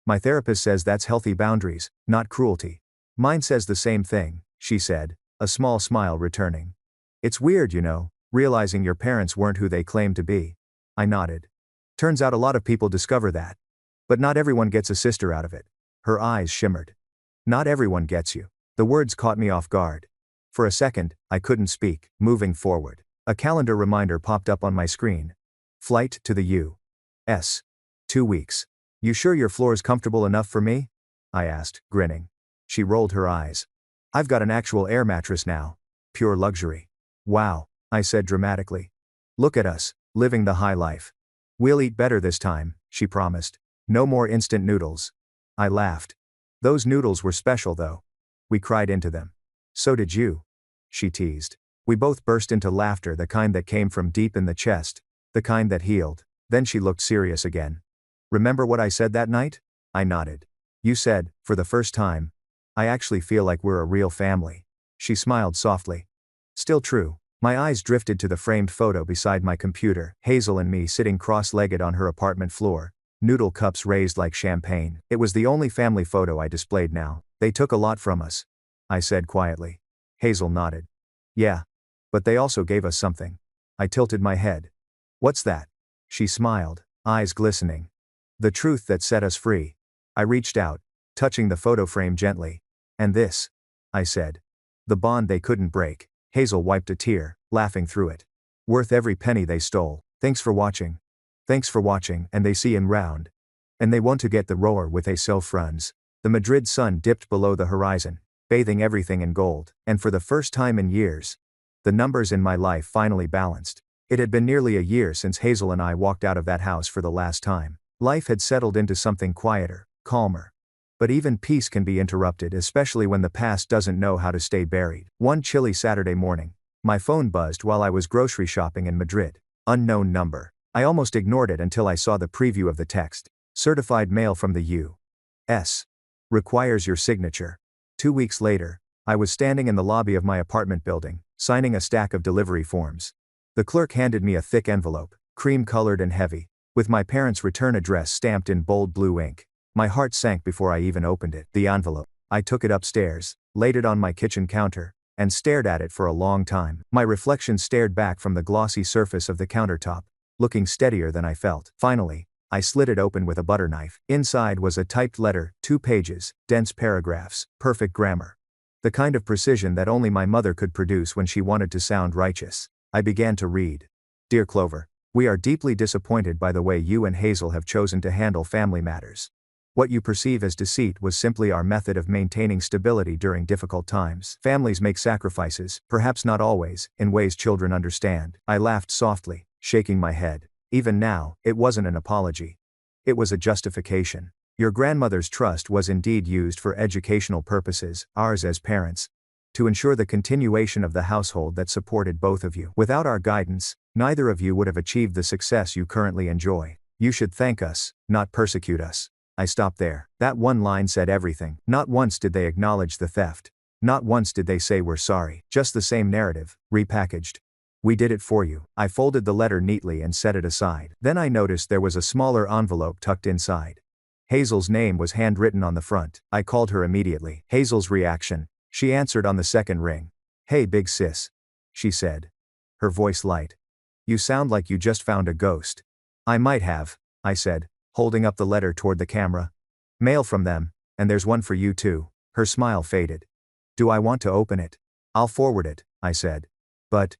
My therapist says that's healthy boundaries, not cruelty. Mine says the same thing, she said, a small smile returning. It's weird, you know, realizing your parents weren't who they claimed to be. I nodded. Turns out a lot of people discover that. But not everyone gets a sister out of it. Her eyes shimmered. Not everyone gets you. The words caught me off guard. For a second, I couldn't speak. Moving forward. A calendar reminder popped up on my screen. Flight to the U. S. 2 weeks. You sure your floor's comfortable enough for me? I asked, grinning. She rolled her eyes. I've got an actual air mattress now. Pure luxury. Wow, I said dramatically. Look at us, living the high life. We'll eat better this time, she promised. No more instant noodles. I laughed. Those noodles were special though. We cried into them. So did you. She teased. We both burst into laughter, the kind that came from deep in the chest, the kind that healed. Then she looked serious again. Remember what I said that night? I nodded. You said, for the first time, I actually feel like we're a real family. She smiled softly. Still true. My eyes drifted to the framed photo beside my computer, Hazel and me sitting cross-legged on her apartment floor, noodle cups raised like champagne. It was the only family photo I displayed now. They took a lot from us, I said quietly. Hazel nodded. Yeah. But they also gave us something. I tilted my head. What's that? She smiled, eyes glistening. The truth that set us free. I reached out, touching the photo frame gently. And this, I said. The bond they couldn't break. Hazel wiped a tear, laughing through it. Worth every penny they stole. Thanks for watching. Thanks for watching, and they see in round. And they want to get the roar with a self-runs. The Madrid sun dipped below the horizon, bathing everything in gold, and for the first time in years, the numbers in my life finally balanced. It had been nearly a year since Hazel and I walked out of that house for the last time. Life had settled into something quieter, calmer. But even peace can be interrupted, especially when the past doesn't know how to stay buried. One chilly Saturday morning, my phone buzzed while I was grocery shopping in Madrid. Unknown number. I almost ignored it until I saw the preview of the text. Certified mail from the U.S. Requires your signature. 2 weeks later, I was standing in the lobby of my apartment building, signing a stack of delivery forms. The clerk handed me a thick envelope, cream-colored and heavy, with my parents' return address stamped in bold blue ink. My heart sank before I even opened it. The envelope. I took it upstairs, laid it on my kitchen counter, and stared at it for a long time. My reflection stared back from the glossy surface of the countertop, looking steadier than I felt. Finally, I slid it open with a butter knife. Inside was a typed letter, 2 pages, dense paragraphs, perfect grammar. The kind of precision that only my mother could produce when she wanted to sound righteous. I began to read. Dear Clover, we are deeply disappointed by the way you and Hazel have chosen to handle family matters. What you perceive as deceit was simply our method of maintaining stability during difficult times. Families make sacrifices, perhaps not always, in ways children understand. I laughed softly, shaking my head. Even now, it wasn't an apology. It was a justification. Your grandmother's trust was indeed used for educational purposes, ours as parents, to ensure the continuation of the household that supported both of you. Without our guidance, neither of you would have achieved the success you currently enjoy. You should thank us, not persecute us. I stopped there. That one line said everything. Not once did they acknowledge the theft. Not once did they say we're sorry. Just the same narrative, repackaged. We did it for you. I folded the letter neatly and set it aside. Then I noticed there was a smaller envelope tucked inside. Hazel's name was handwritten on the front. I called her immediately. Hazel's reaction. She answered on the second ring. Hey big sis. She said. Her voice light. You sound like you just found a ghost. I might have, I said, holding up the letter toward the camera. Mail from them, and there's one for you too. Her smile faded. Do I want to open it? I'll forward it, I said. But,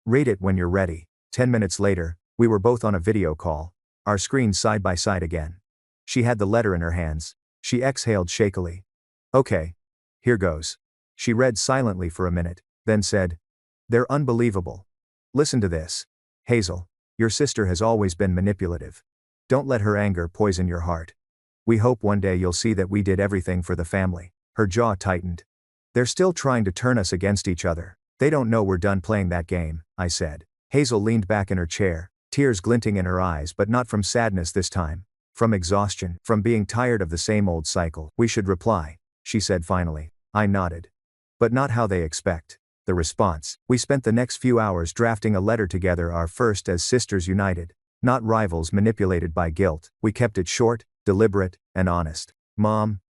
read it when you're ready. 10 minutes later, we were both on a video call, our screens side by side again. She had the letter in her hands. She exhaled shakily. Okay. Here goes. She read silently for a minute, then said, They're unbelievable. Listen to this. Hazel, your sister has always been manipulative. Don't let her anger poison your heart. We hope one day you'll see that we did everything for the family. Her jaw tightened. They're still trying to turn us against each other. They don't know we're done playing that game, I said. Hazel leaned back in her chair, tears glinting in her eyes, but not from sadness this time. From exhaustion, from being tired of the same old cycle. We should reply, she said finally. I nodded. But not how they expect. The response. We spent the next few hours drafting a letter together, our first as sisters united. Not rivals manipulated by guilt. We kept it short, deliberate, and honest. Mom,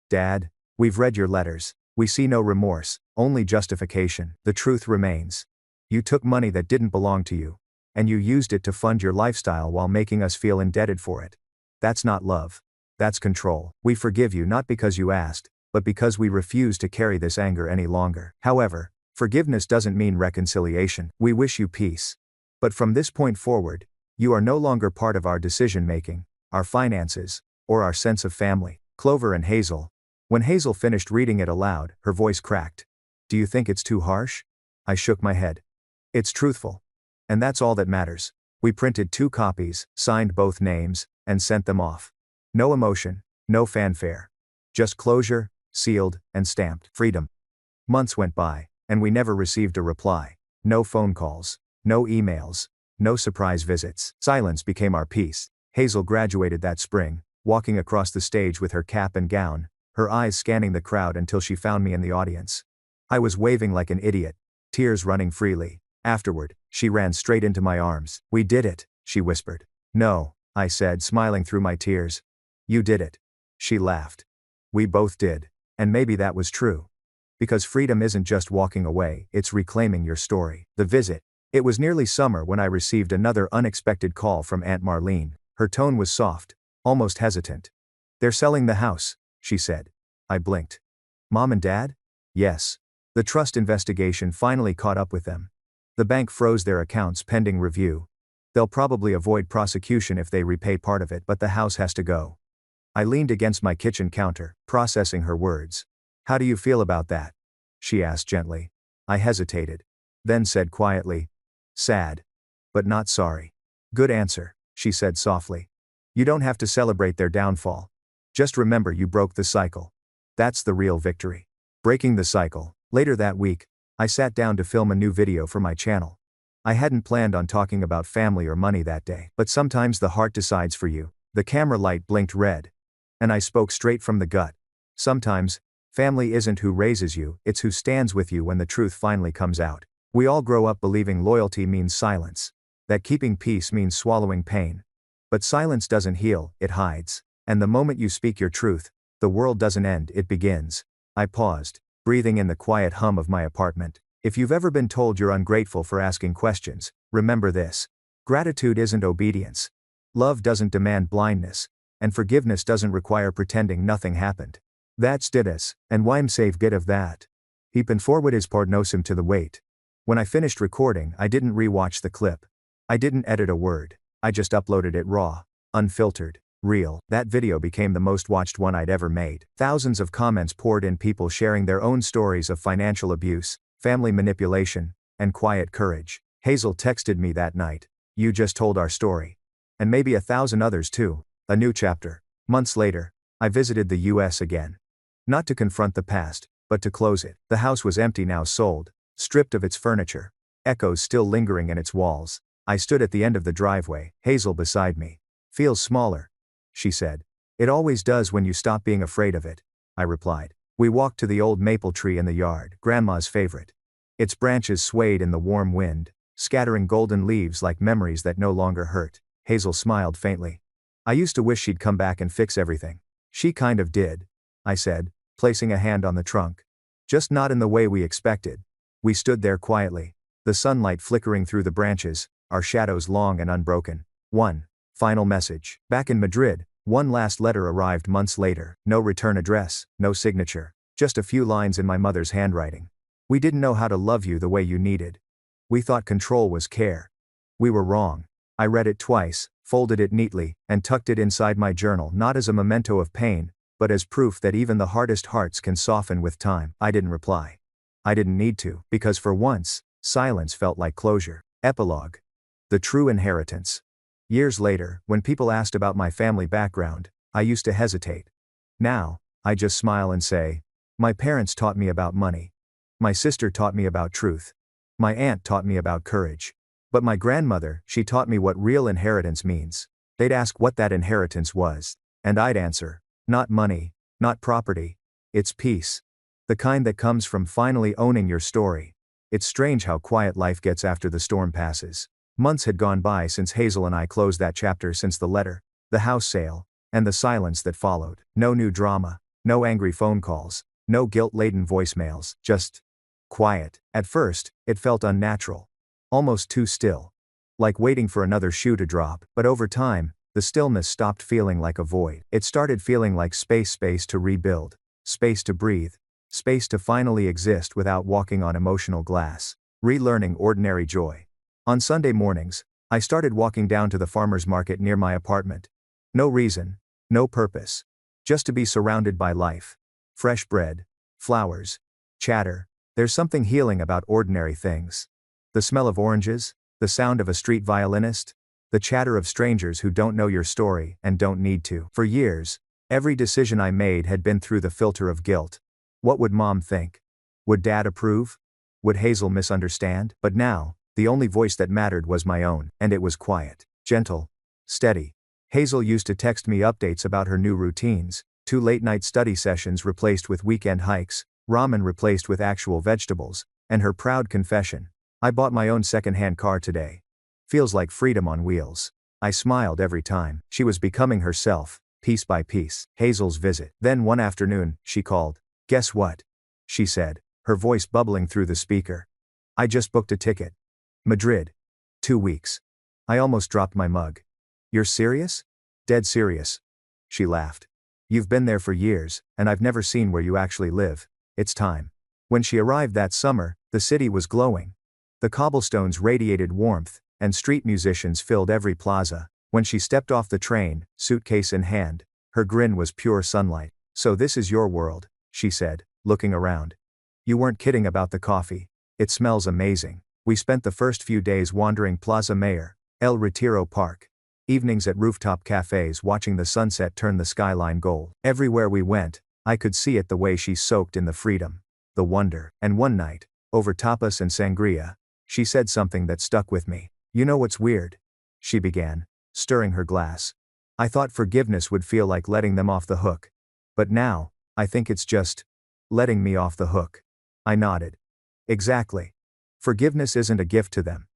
Dad, we've read your letters. We see no remorse, only justification. The truth remains. You took money that didn't belong to you, and you used it to fund your lifestyle while making us feel indebted for it. That's not love. That's control. We forgive you not because you asked, but because we refuse to carry this anger any longer. However, forgiveness doesn't mean reconciliation. We wish you peace. But from this point forward, You are no longer part of our decision-making, our finances, or our sense of family. Clover and Hazel. When Hazel finished reading it aloud, her voice cracked. Do you think it's too harsh? I shook my head. It's truthful. And that's all that matters. We printed 2 copies, signed both names, and sent them off. No emotion, no fanfare. Just closure, sealed, and stamped. Freedom. Months went by, and we never received a reply. No phone calls, no emails, no surprise visits. Silence became our peace. Hazel graduated that spring, walking across the stage with her cap and gown, her eyes scanning the crowd until she found me in the audience. I was waving like an idiot, tears running freely. Afterward, she ran straight into my arms. We did it, she whispered. No, I said, smiling through my tears. You did it. She laughed. We both did. And maybe that was true. Because freedom isn't just walking away, it's reclaiming your story. The visit. It was nearly summer when I received another unexpected call from Aunt Marlene. Her tone was soft, almost hesitant. They're selling the house, she said. I blinked. Mom and Dad? Yes. The trust investigation finally caught up with them. The bank froze their accounts pending review. They'll probably avoid prosecution if they repay part of it, but the house has to go. I leaned against my kitchen counter, processing her words. How do you feel about that? She asked gently. I hesitated. Then said quietly. Sad. But not sorry. Good answer, she said softly. You don't have to celebrate their downfall. Just remember you broke the cycle. That's the real victory. Breaking the cycle. Later that week, I sat down to film a new video for my channel. I hadn't planned on talking about family or money that day, but sometimes the heart decides for you. The camera light blinked red. And I spoke straight from the gut. Sometimes, family isn't who raises you, it's who stands with you when the truth finally comes out. We all grow up believing loyalty means silence, that keeping peace means swallowing pain. But silence doesn't heal, it hides. And the moment you speak your truth, the world doesn't end, it begins. I paused, breathing in the quiet hum of my apartment. If you've ever been told you're ungrateful for asking questions, remember this. Gratitude isn't obedience. Love doesn't demand blindness. And forgiveness doesn't require pretending nothing happened. That's ditas, and why'm save get of that. Heapen forward is partnosum to the weight. When I finished recording, I didn't rewatch the clip. I didn't edit a word. I just uploaded it raw, unfiltered, real. That video became the most watched one I'd ever made. Thousands of comments poured in, people sharing their own stories of financial abuse, family manipulation, and quiet courage. Hazel texted me that night. You just told our story. And maybe 1,000 others too. A new chapter. Months later, I visited the US again. Not to confront the past, but to close it. The house was empty now, sold, stripped of its furniture. Echoes still lingering in its walls. I stood at the end of the driveway, Hazel beside me. Feels smaller, she said. It always does when you stop being afraid of it, I replied. We walked to the old maple tree in the yard, Grandma's favorite. Its branches swayed in the warm wind, scattering golden leaves like memories that no longer hurt. Hazel smiled faintly. I used to wish she'd come back and fix everything. She kind of did, I said, placing a hand on the trunk. Just not in the way we expected. We stood there quietly, the sunlight flickering through the branches, our shadows long and unbroken. One final message. Back in Madrid, one last letter arrived months later. No return address, no signature. Just a few lines in my mother's handwriting. We didn't know how to love you the way you needed. We thought control was care. We were wrong. I read it twice, folded it neatly, and tucked it inside my journal, not as a memento of pain, but as proof that even the hardest hearts can soften with time. I didn't reply. I didn't need to, because for once, silence felt like closure. Epilogue. The true inheritance. Years later, when people asked about my family background, I used to hesitate. Now, I just smile and say, my parents taught me about money. My sister taught me about truth. My aunt taught me about courage. But my grandmother, she taught me what real inheritance means. They'd ask what that inheritance was. And I'd answer, not money, not property. It's peace. The kind that comes from finally owning your story. It's strange how quiet life gets after the storm passes. Months had gone by since Hazel and I closed that chapter, since the letter, the house sale, and the silence that followed. No new drama, no angry phone calls, no guilt-laden voicemails, just quiet. At first, it felt unnatural. Almost too still. Like waiting for another shoe to drop, but over time, the stillness stopped feeling like a void. It started feeling like space to rebuild, space to breathe, space to finally exist without walking on emotional glass. Relearning ordinary joy. On Sunday mornings, I started walking down to the farmer's market near my apartment. No reason, no purpose. Just to be surrounded by life. Fresh bread, flowers, chatter. There's something healing about ordinary things. The smell of oranges, the sound of a street violinist, the chatter of strangers who don't know your story and don't need to. For years, every decision I made had been through the filter of guilt. What would Mom think? Would Dad approve? Would Hazel misunderstand? But now, the only voice that mattered was my own, and it was quiet, gentle, steady. Hazel used to text me updates about her new routines, 2 late-night study sessions replaced with weekend hikes, ramen replaced with actual vegetables, and her proud confession, "I bought my own second-hand car today. Feels like freedom on wheels." I smiled every time. She was becoming herself, piece by piece. Hazel's visit. Then one afternoon, she called. "Guess what?" she said, her voice bubbling through the speaker. "I just booked a ticket. Madrid. 2 weeks." I almost dropped my mug. "You're serious?" "Dead serious." She laughed. "You've been there for years, and I've never seen where you actually live. It's time." When she arrived that summer, the city was glowing. The cobblestones radiated warmth, and street musicians filled every plaza. When she stepped off the train, suitcase in hand, her grin was pure sunlight. "So this is your world," she said, looking around. "You weren't kidding about the coffee. It smells amazing." We spent the first few days wandering Plaza Mayor, El Retiro Park. Evenings at rooftop cafes watching the sunset turn the skyline gold. Everywhere we went, I could see it the way she soaked in the freedom, the wonder. And one night, over tapas and sangria, she said something that stuck with me. "You know what's weird?" she began, stirring her glass. "I thought forgiveness would feel like letting them off the hook. But now, I think it's just letting me off the hook." I nodded. "Exactly. Forgiveness isn't a gift to them.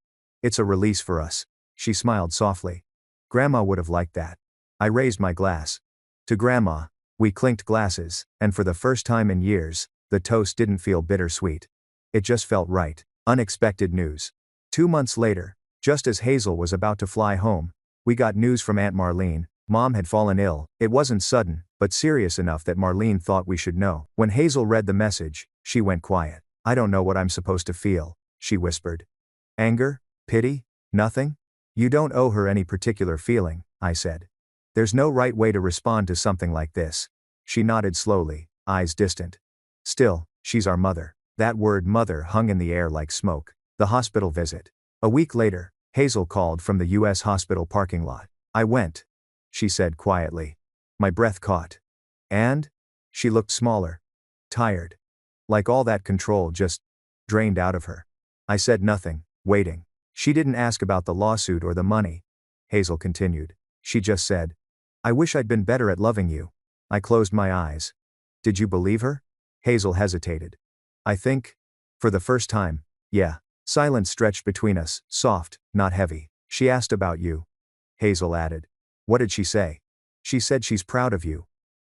It's a release for us." She smiled softly. "Grandma would have liked that." I raised my glass. To Grandma. We clinked glasses, and for the first time in years, the toast didn't feel bittersweet. It just felt right. Unexpected news. 2 months later, just as Hazel was about to fly home, we got news from Aunt Marlene. Mom had fallen ill. It wasn't sudden, but serious enough that Marlene thought we should know. When Hazel read the message, she went quiet. "I don't know what I'm supposed to feel," she whispered. "Anger? Pity? Nothing?" "You don't owe her any particular feeling," I said. "There's no right way to respond to something like this." She nodded slowly, eyes distant. "Still, she's our mother." That word mother hung in the air like smoke. The hospital visit. A week later, Hazel called from the U.S. hospital parking lot. "I went," she said quietly. My breath caught. "And?" She looked smaller. Tired. Like all that control just drained out of her. I said nothing, waiting. "She didn't ask about the lawsuit or the money," Hazel continued. "She just said, 'I wish I'd been better at loving you.'" I closed my eyes. "Did you believe her?" Hazel hesitated. "I think, for the first time, yeah." Silence stretched between us, soft, not heavy. "She asked about you," Hazel added. "What did she say?" "She said she's proud of you.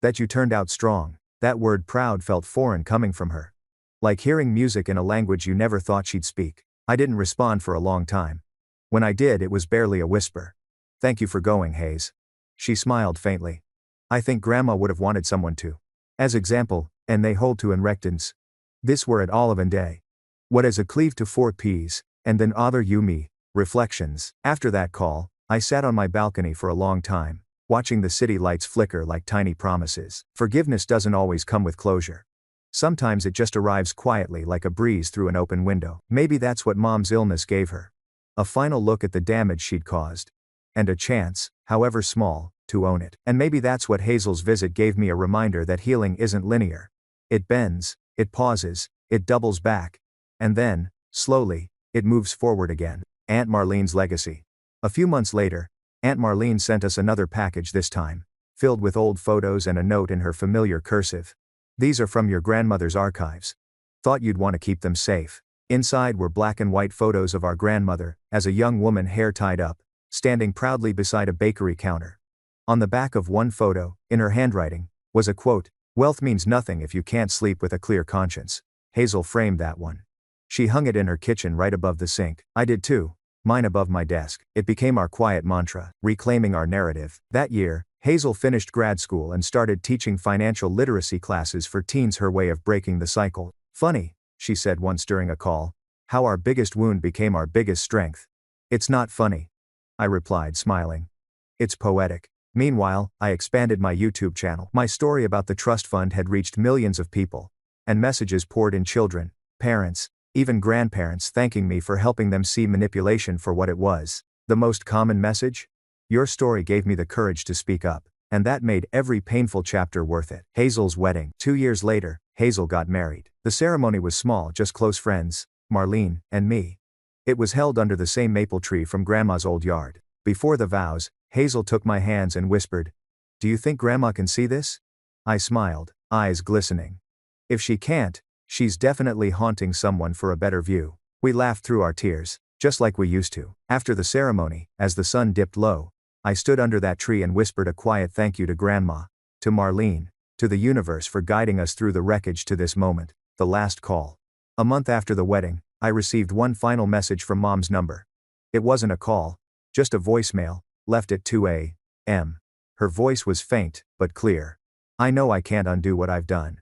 That you turned out strong." That word proud felt foreign coming from her. Like hearing music in a language you never thought she'd speak. I didn't respond for a long time. When I did, it was barely a whisper. "Thank you for going, Hayes." She smiled faintly. "I think Grandma would have wanted someone to. As example, and they hold to enrectance. This were at Olive Day. What as a cleave to 4 Ps, and then other you me." Reflections. After that call, I sat on my balcony for a long time, watching the city lights flicker like tiny promises. Forgiveness doesn't always come with closure. Sometimes it just arrives quietly like a breeze through an open window. Maybe that's what Mom's illness gave her. A final look at the damage she'd caused. And a chance, however small, to own it. And maybe that's what Hazel's visit gave me, a reminder that healing isn't linear. It bends, it pauses, it doubles back. And then, slowly, it moves forward again. Aunt Marlene's legacy. A few months later, Aunt Marlene sent us another package, this time filled with old photos and a note in her familiar cursive. "These are from your grandmother's archives. Thought you'd want to keep them safe." Inside were black and white photos of our grandmother, as a young woman, hair tied up, standing proudly beside a bakery counter. On the back of one photo, in her handwriting, was a quote, "Wealth means nothing if you can't sleep with a clear conscience." Hazel framed that one. She hung it in her kitchen right above the sink. I did too, mine above my desk. It became our quiet mantra, reclaiming our narrative. That year, Hazel finished grad school and started teaching financial literacy classes for teens, her way of breaking the cycle. "Funny," she said once during a call, "how our biggest wound became our biggest strength." It's not funny. I replied, smiling. It's poetic. Meanwhile, I expanded my YouTube channel. My story about the trust fund had reached millions of people, and messages poured in: children, parents, even grandparents thanking me for helping them see manipulation for what it was. The most common message? Your story gave me the courage to speak up, and that made every painful chapter worth it. Hazel's wedding. 2 years later, Hazel got married. The ceremony was small, just close friends, Marlene and me. It was held under the same maple tree from Grandma's old yard. Before the vows, Hazel took my hands and whispered, "Do you think Grandma can see this?" I smiled, eyes glistening. If she can't, she's definitely haunting someone for a better view. We laughed through our tears, just like we used to. After the ceremony, as the sun dipped low, I stood under that tree and whispered a quiet thank you to Grandma, to Marlene, to the universe for guiding us through the wreckage to this moment, the last call. A month after the wedding, I received one final message from Mom's number. It wasn't a call, just a voicemail, left at 2 a.m. Her voice was faint, but clear. I know I can't undo what I've done.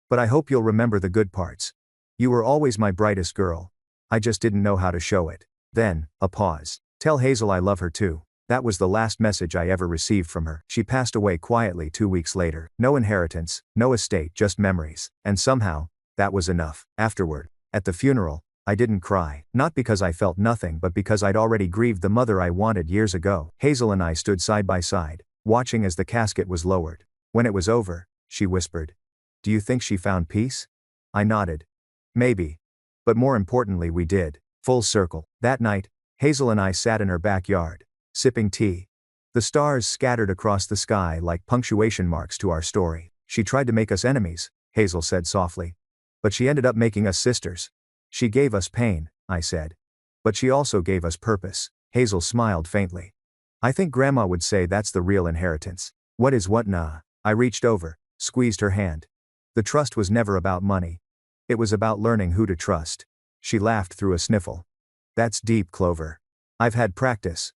But I hope you'll remember the good parts. You were always my brightest girl. I just didn't know how to show it. Then, a pause. Tell Hazel I love her too. That was the last message I ever received from her. She passed away quietly 2 weeks later. No inheritance, no estate, just memories. And somehow, that was enough. Afterward, at the funeral, I didn't cry. Not because I felt nothing, but because I'd already grieved the mother I wanted years ago. Hazel and I stood side by side, watching as the casket was lowered. When it was over, she whispered, "Do you think she found peace?" I nodded. Maybe. But more importantly, we did. Full circle. That night, Hazel and I sat in her backyard, sipping tea. The stars scattered across the sky like punctuation marks to our story. She tried to make us enemies, Hazel said softly. But she ended up making us sisters. She gave us pain, I said. But she also gave us purpose. Hazel smiled faintly. I think Grandma would say that's the real inheritance. What is what? Nah. I reached over, squeezed her hand. The trust was never about money. It was about learning who to trust. She laughed through a sniffle. That's deep, Clover. I've had practice,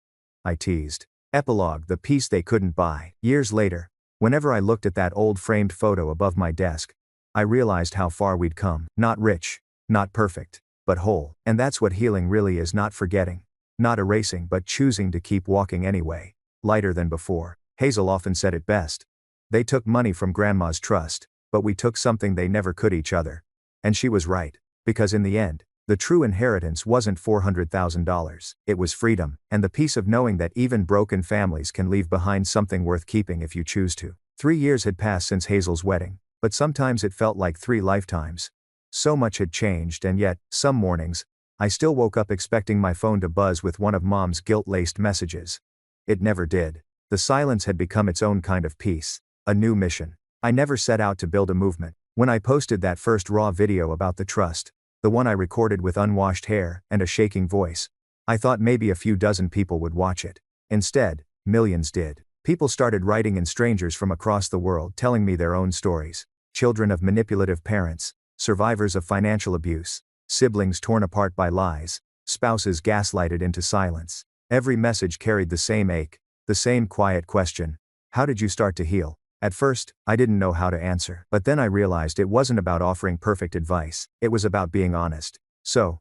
I teased. Epilogue: the peace they couldn't buy. Years later, whenever I looked at that old framed photo above my desk, I realized how far we'd come. Not rich, not perfect, but whole. And that's what healing really is: not forgetting, not erasing, but choosing to keep walking anyway, lighter than before. Hazel often said it best. They took money from Grandma's trust, but we took something they never could: each other. And she was right. Because in the end, the true inheritance wasn't $400,000. It was freedom, and the peace of knowing that even broken families can leave behind something worth keeping if you choose to. 3 years had passed since Hazel's wedding, but sometimes it felt like 3 lifetimes. So much had changed, and yet, some mornings, I still woke up expecting my phone to buzz with one of Mom's guilt-laced messages. It never did. The silence had become its own kind of peace. A new mission. I never set out to build a movement. When I posted that first raw video about the trust, the one I recorded with unwashed hair and a shaking voice, I thought maybe a few dozen people would watch it. Instead, millions did. People started writing in, strangers from across the world telling me their own stories. Children of manipulative parents, survivors of financial abuse, siblings torn apart by lies, spouses gaslighted into silence. Every message carried the same ache, the same quiet question: how did you start to heal? At first, I didn't know how to answer. But then I realized it wasn't about offering perfect advice. It was about being honest. So,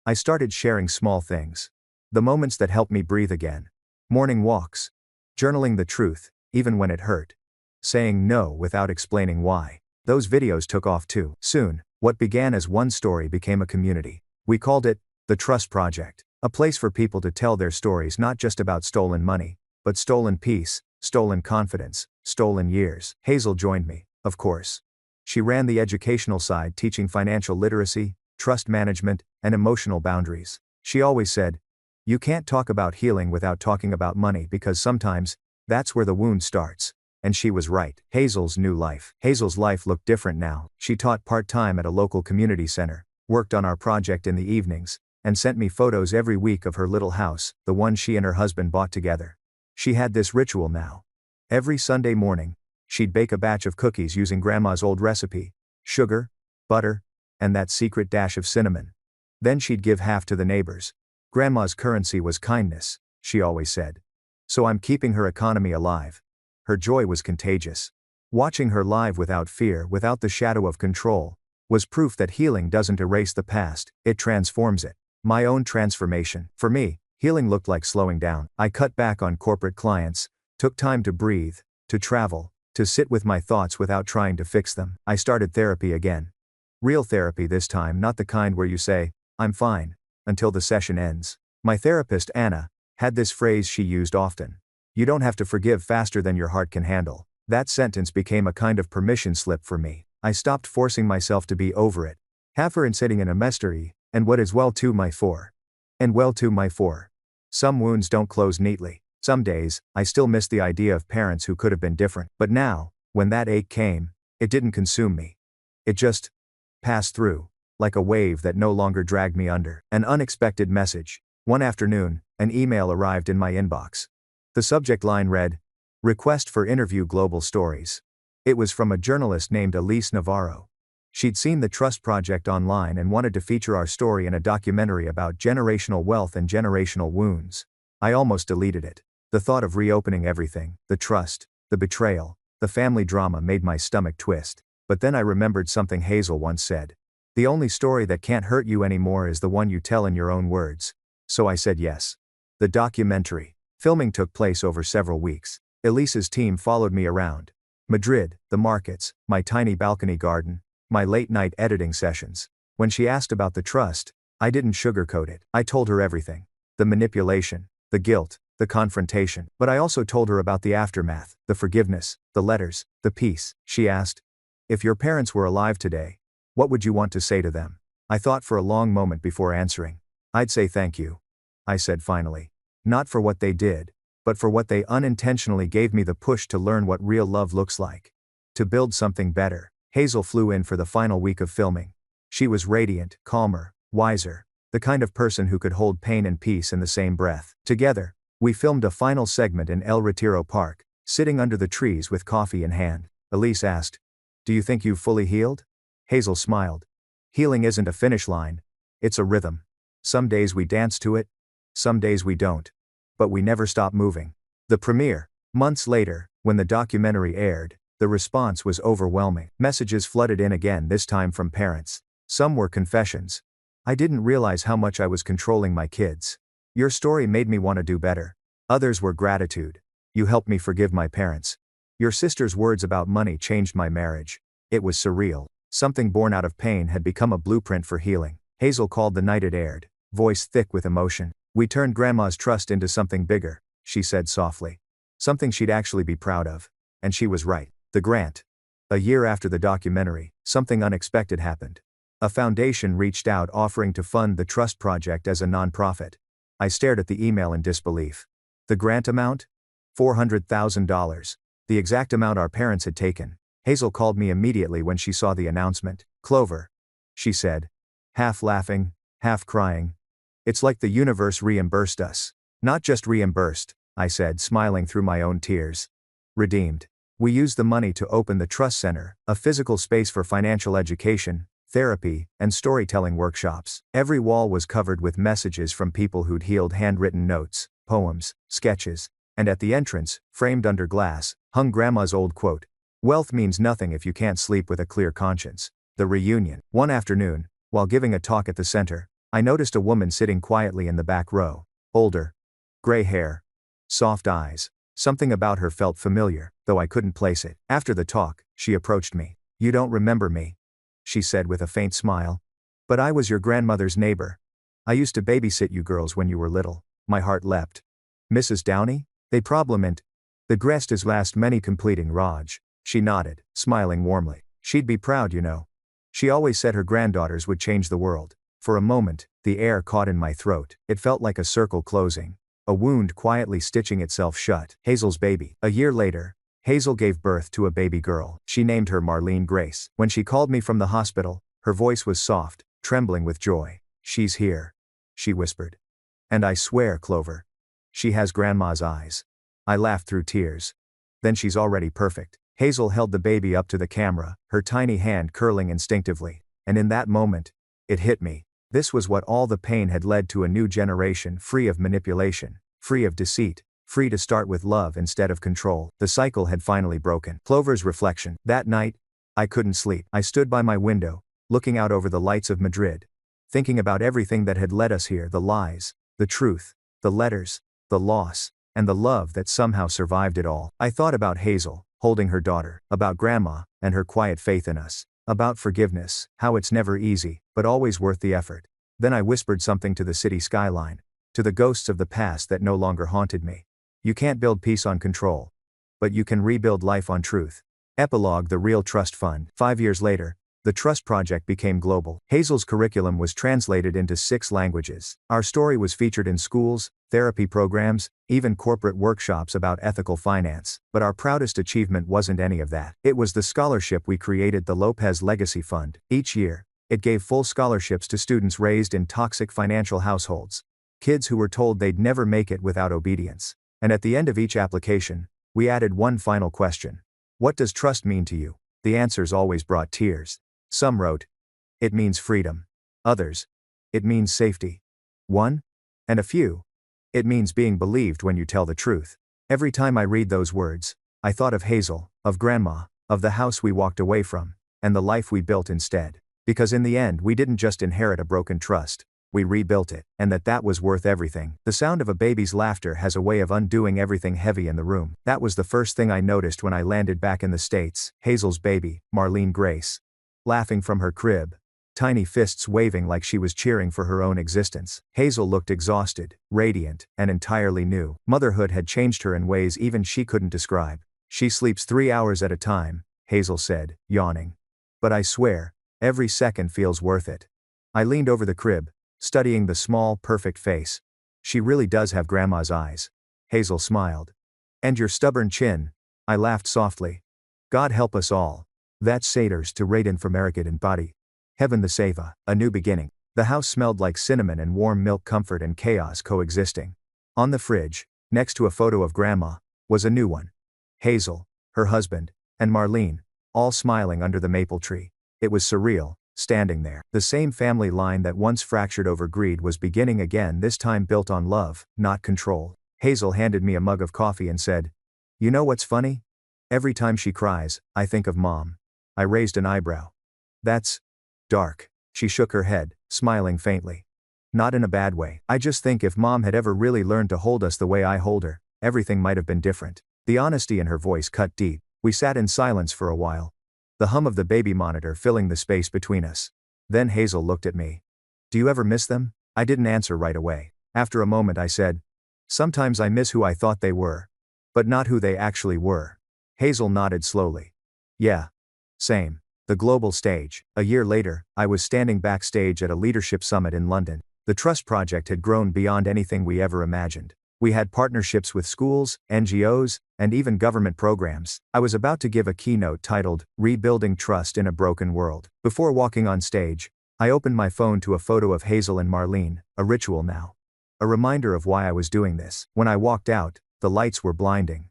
I started sharing small things. The moments that helped me breathe again. Morning walks. Journaling the truth, even when it hurt. Saying no without explaining why. Those videos took off too. Soon, what began as one story became a community. We called it The Trust Project. A place for people to tell their stories, not just about stolen money, but stolen peace, stolen confidence, stolen years. Hazel joined me, of course. She ran the educational side, teaching financial literacy, trust management, and emotional boundaries. She always said, "You can't talk about healing without talking about money, because sometimes, that's where the wound starts." And she was right. Hazel's new life. Hazel's life looked different now. She taught part-time at a local community center, worked on our project in the evenings, and sent me photos every week of her little house, the one she and her husband bought together. She had this ritual now. Every Sunday morning, she'd bake a batch of cookies using Grandma's old recipe: sugar, butter, and that secret dash of cinnamon. Then she'd give half to the neighbors. Grandma's currency was kindness, she always said. So I'm keeping her economy alive. Her joy was contagious. Watching her live without fear, without the shadow of control, was proof that healing doesn't erase the past, it transforms it. My own transformation. For me, Healing looked like slowing down. I cut back on corporate clients, took time to breathe, to travel, to sit with my thoughts without trying to fix them. I started therapy again. Real therapy this time, not the kind where you say, "I'm fine," until the session ends. My therapist, Anna, had this phrase she used often. "You don't have to forgive faster than your heart can handle." That sentence became a kind of permission slip for me. I stopped forcing myself to be over it. Have her in sitting in a mystery, and what is well to my fore. And well to my fore. Some wounds don't close neatly. Some days, I still miss the idea of parents who could have been different. But now, when that ache came, it didn't consume me. It just passed through, like a wave that no longer dragged me under. An unexpected message. One afternoon, an email arrived in my inbox. The subject line read, "Request for interview global stories." It was from a journalist named Elise Navarro. She'd seen the Trust Project online and wanted to feature our story in a documentary about generational wealth and generational wounds. I almost deleted it. The thought of reopening everything, the trust, the betrayal, the family drama made my stomach twist. But then I remembered something Hazel once said. The only story that can't hurt you anymore is the one you tell in your own words. So I said yes. The documentary. Filming took place over several weeks. Elise's team followed me around Madrid, the markets, my tiny balcony garden, my late-night editing sessions. When she asked about the trust, I didn't sugarcoat it. I told her everything. The manipulation, the guilt, the confrontation. But I also told her about the aftermath, the forgiveness, the letters, the peace. She asked, "If your parents were alive today, what would you want to say to them?" I thought for a long moment before answering. "I'd say thank you," I said finally. "Not for what they did, but for what they unintentionally gave me, the push to learn what real love looks like. To build something better." Hazel flew in for the final week of filming. She was radiant, calmer, wiser, the kind of person who could hold pain and peace in the same breath. Together, we filmed a final segment in El Retiro Park, sitting under the trees with coffee in hand. Elise asked, "Do you think you've fully healed?" Hazel smiled. "Healing isn't a finish line. It's a rhythm. Some days we dance to it. Some days we don't. But we never stop moving." The premiere. Months later, when the documentary aired, the response was overwhelming. Messages flooded in again, this time from parents. Some were confessions. "I didn't realize how much I was controlling my kids. Your story made me want to do better." Others were gratitude. "You helped me forgive my parents. Your sister's words about money changed my marriage." It was surreal. Something born out of pain had become a blueprint for healing. Hazel called the night it aired, voice thick with emotion. "We turned Grandma's trust into something bigger," she said softly. "Something she'd actually be proud of." And she was right. The grant. A year after the documentary, something unexpected happened. A foundation reached out offering to fund the Trust Project as a nonprofit. I stared at the email in disbelief. The grant amount? $400,000. The exact amount our parents had taken. Hazel called me immediately when she saw the announcement. "Clover," she said, half laughing, half crying. "It's like the universe reimbursed us." "Not just reimbursed," I said, smiling through my own tears. "Redeemed. We used the money to open the Trust Center, a physical space for financial education, therapy, and storytelling workshops. Every wall was covered with messages from people who'd healed, handwritten notes, poems, sketches, and at the entrance, framed under glass, hung Grandma's old quote, "Wealth means nothing if you can't sleep with a clear conscience." The reunion. One afternoon, while giving a talk at the center, I noticed a woman sitting quietly in the back row. Older. Gray hair. Soft eyes. Something about her felt familiar, though I couldn't place it. After the talk, she approached me. "You don't remember me," she said with a faint smile. "But I was your grandmother's neighbor. I used to babysit you girls when you were little." My heart leapt. "Mrs. Downey? They probablement. The guest is last many completing Raj." She nodded, smiling warmly. "She'd be proud, you know. She always said her granddaughters would change the world." For a moment, the air caught in my throat. It felt like a circle closing. A wound quietly stitching itself shut. Hazel's baby. A year later, Hazel gave birth to a baby girl. She named her Marlene Grace. When she called me from the hospital, her voice was soft, trembling with joy. "She's here," she whispered. "And I swear, Clover, she has Grandma's eyes." I laughed through tears. "Then she's already perfect." Hazel held the baby up to the camera, her tiny hand curling instinctively. And in that moment, it hit me. This was what all the pain had led to: a new generation free of manipulation, free of deceit, free to start with love instead of control. The cycle had finally broken. Clover's reflection. That night, I couldn't sleep. I stood by my window, looking out over the lights of Madrid, thinking about everything that had led us here: the lies, the truth, The letters, the loss, and the love that somehow survived it all. I thought about Hazel, holding her daughter, about Grandma, and her quiet faith in us, about forgiveness, how it's never easy, but always worth the effort. Then I whispered something to the city skyline, to the ghosts of the past that no longer haunted me. You can't build peace on control. But you can rebuild life on truth. Epilogue: The Real Trust Fund. 5 years later, the Trust Project became global. Hazel's curriculum was translated into 6 languages. Our story was featured in schools, therapy programs, even corporate workshops about ethical finance. But our proudest achievement wasn't any of that. It was the scholarship we created, the Lopez Legacy Fund. Each year, it gave full scholarships to students raised in toxic financial households. Kids who were told they'd never make it without obedience. And at the end of each application, we added one final question. What does trust mean to you? The answers always brought tears. Some wrote, it means freedom. Others, it means safety. One, and a few, it means being believed when you tell the truth. Every time I read those words, I thought of Hazel, of Grandma, of the house we walked away from, and the life we built instead. Because in the end, we didn't just inherit a broken trust. We rebuilt it, and that was worth everything. The sound of a baby's laughter has a way of undoing everything heavy in the room. That was the first thing I noticed when I landed back in the States. Hazel's baby, Marlene Grace, laughing from her crib, tiny fists waving like she was cheering for her own existence. Hazel looked exhausted, radiant, and entirely new. Motherhood had changed her in ways even she couldn't describe. She sleeps 3 hours at a time, Hazel said, yawning. But I swear, every second feels worth it. I leaned over the crib, studying the small, perfect face. She really does have Grandma's eyes. Hazel smiled. And your stubborn chin. I laughed softly. God help us all. That's Satyrs to Raiden from Merikid and Body. Heaven the Seva, a new beginning. The house smelled like cinnamon and warm milk, comfort and chaos coexisting. On the fridge, next to a photo of Grandma, was a new one. Hazel, her husband, and Marlene, all smiling under the maple tree. It was surreal, standing there. The same family line that once fractured over greed was beginning again, this time built on love, not control. Hazel handed me a mug of coffee and said, you know what's funny? Every time she cries, I think of Mom. I raised an eyebrow. That's dark. She shook her head, smiling faintly. Not in a bad way. I just think if Mom had ever really learned to hold us the way I hold her, everything might have been different. The honesty in her voice cut deep. We sat in silence for a while, the hum of the baby monitor filling the space between us. Then Hazel looked at me. Do you ever miss them? I didn't answer right away. After a moment I said, sometimes I miss who I thought they were, but not who they actually were. Hazel nodded slowly. Yeah. Same. The global stage. A year later, I was standing backstage at a leadership summit in London. The Trust Project had grown beyond anything we ever imagined. We had partnerships with schools, NGOs, and even government programs. I was about to give a keynote titled, Rebuilding Trust in a Broken World. Before walking on stage, I opened my phone to a photo of Hazel and Marlene, a ritual now. A reminder of why I was doing this. When I walked out, the lights were blinding.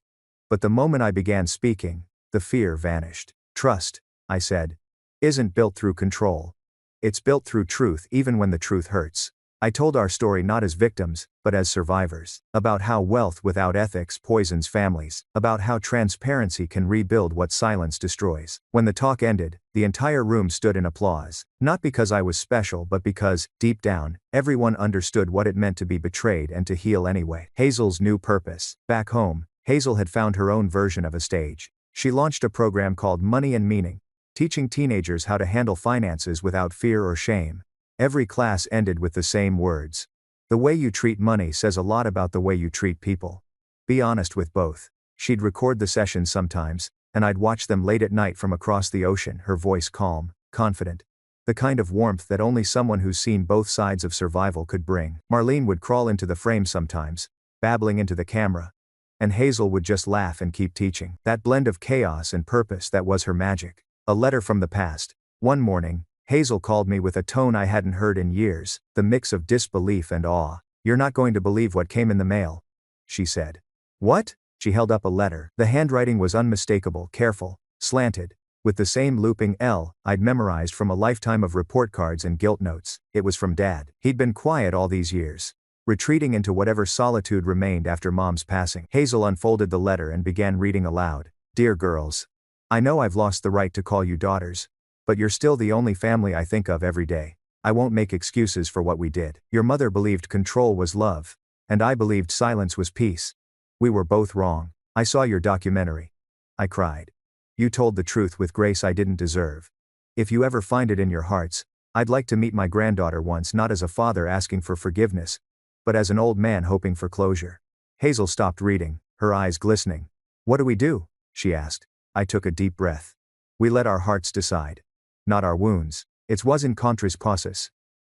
But the moment I began speaking, the fear vanished. Trust, I said, isn't built through control. It's built through truth, even when the truth hurts. I told our story not as victims, but as survivors. About how wealth without ethics poisons families. About how transparency can rebuild what silence destroys. When the talk ended, the entire room stood in applause. Not because I was special, but because, deep down, everyone understood what it meant to be betrayed and to heal anyway. Hazel's new purpose. Back home, Hazel had found her own version of a stage. She launched a program called Money and Meaning, teaching teenagers how to handle finances without fear or shame. Every class ended with the same words. The way you treat money says a lot about the way you treat people. Be honest with both. She'd record the sessions sometimes, and I'd watch them late at night from across the ocean, her voice calm, confident. The kind of warmth that only someone who's seen both sides of survival could bring. Marlene would crawl into the frame sometimes, babbling into the camera. And Hazel would just laugh and keep teaching. That blend of chaos and purpose, that was her magic. A letter from the past. One morning, Hazel called me with a tone I hadn't heard in years, the mix of disbelief and awe. You're not going to believe what came in the mail, she said. What? She held up a letter. The handwriting was unmistakable, careful, slanted, with the same looping L I'd memorized from a lifetime of report cards and guilt notes. It was from Dad. He'd been quiet all these years, retreating into whatever solitude remained after Mom's passing. Hazel unfolded the letter and began reading aloud. Dear girls, I know I've lost the right to call you daughters, but you're still the only family I think of every day. I won't make excuses for what we did. Your mother believed control was love, And I believed silence was peace. We were both wrong. I saw your documentary. I cried. You told the truth with grace I didn't deserve. If you ever find it in your hearts, I'd like to meet my granddaughter once, not as a father asking for forgiveness, but as an old man hoping for closure. Hazel stopped reading, her eyes glistening. What do we do? She asked. I took a deep breath. We let our hearts decide. Not our wounds. It was in contras pausis.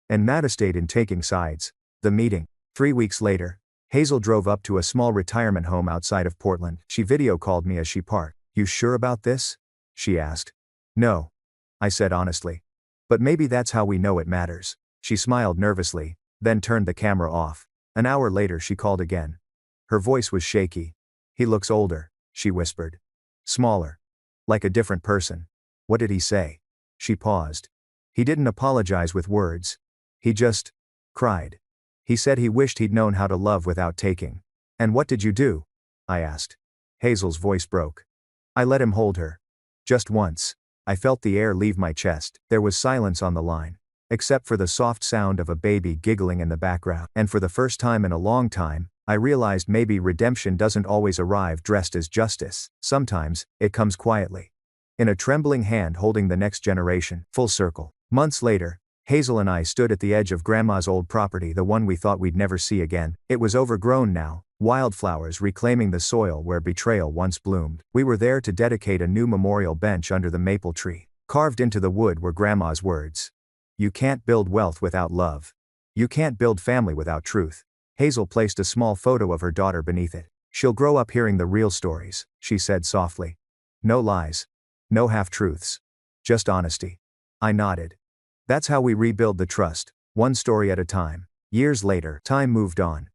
And Matt stayed in taking sides. The meeting. 3 weeks later, Hazel drove up to a small retirement home outside of Portland. She video called me as she parked. You sure about this? She asked. No. I said honestly. But maybe that's how we know it matters. She smiled nervously, then turned the camera off. An hour later she called again. Her voice was shaky. He looks older, she whispered. Smaller. Like a different person. What did he say? She paused. He didn't apologize with words. He just cried. He said he wished he'd known how to love without taking. And what did you do? I asked. Hazel's voice broke. I let him hold her. Just once. I felt the air leave my chest. There was silence on the line. Except for the soft sound of a baby giggling in the background. And for the first time in a long time, I realized maybe redemption doesn't always arrive dressed as justice. Sometimes, it comes quietly. In a trembling hand holding the next generation. Full circle. Months later, Hazel and I stood at the edge of Grandma's old property, the one we thought we'd never see again. It was overgrown now, wildflowers reclaiming the soil where betrayal once bloomed. We were there to dedicate a new memorial bench under the maple tree. Carved into the wood were Grandma's words. You can't build wealth without love. You can't build family without truth. Hazel placed a small photo of her daughter beneath it. She'll grow up hearing the real stories, she said softly. No lies. No half-truths. Just honesty. I nodded. That's how we rebuild the trust, one story at a time. Years later, time moved on.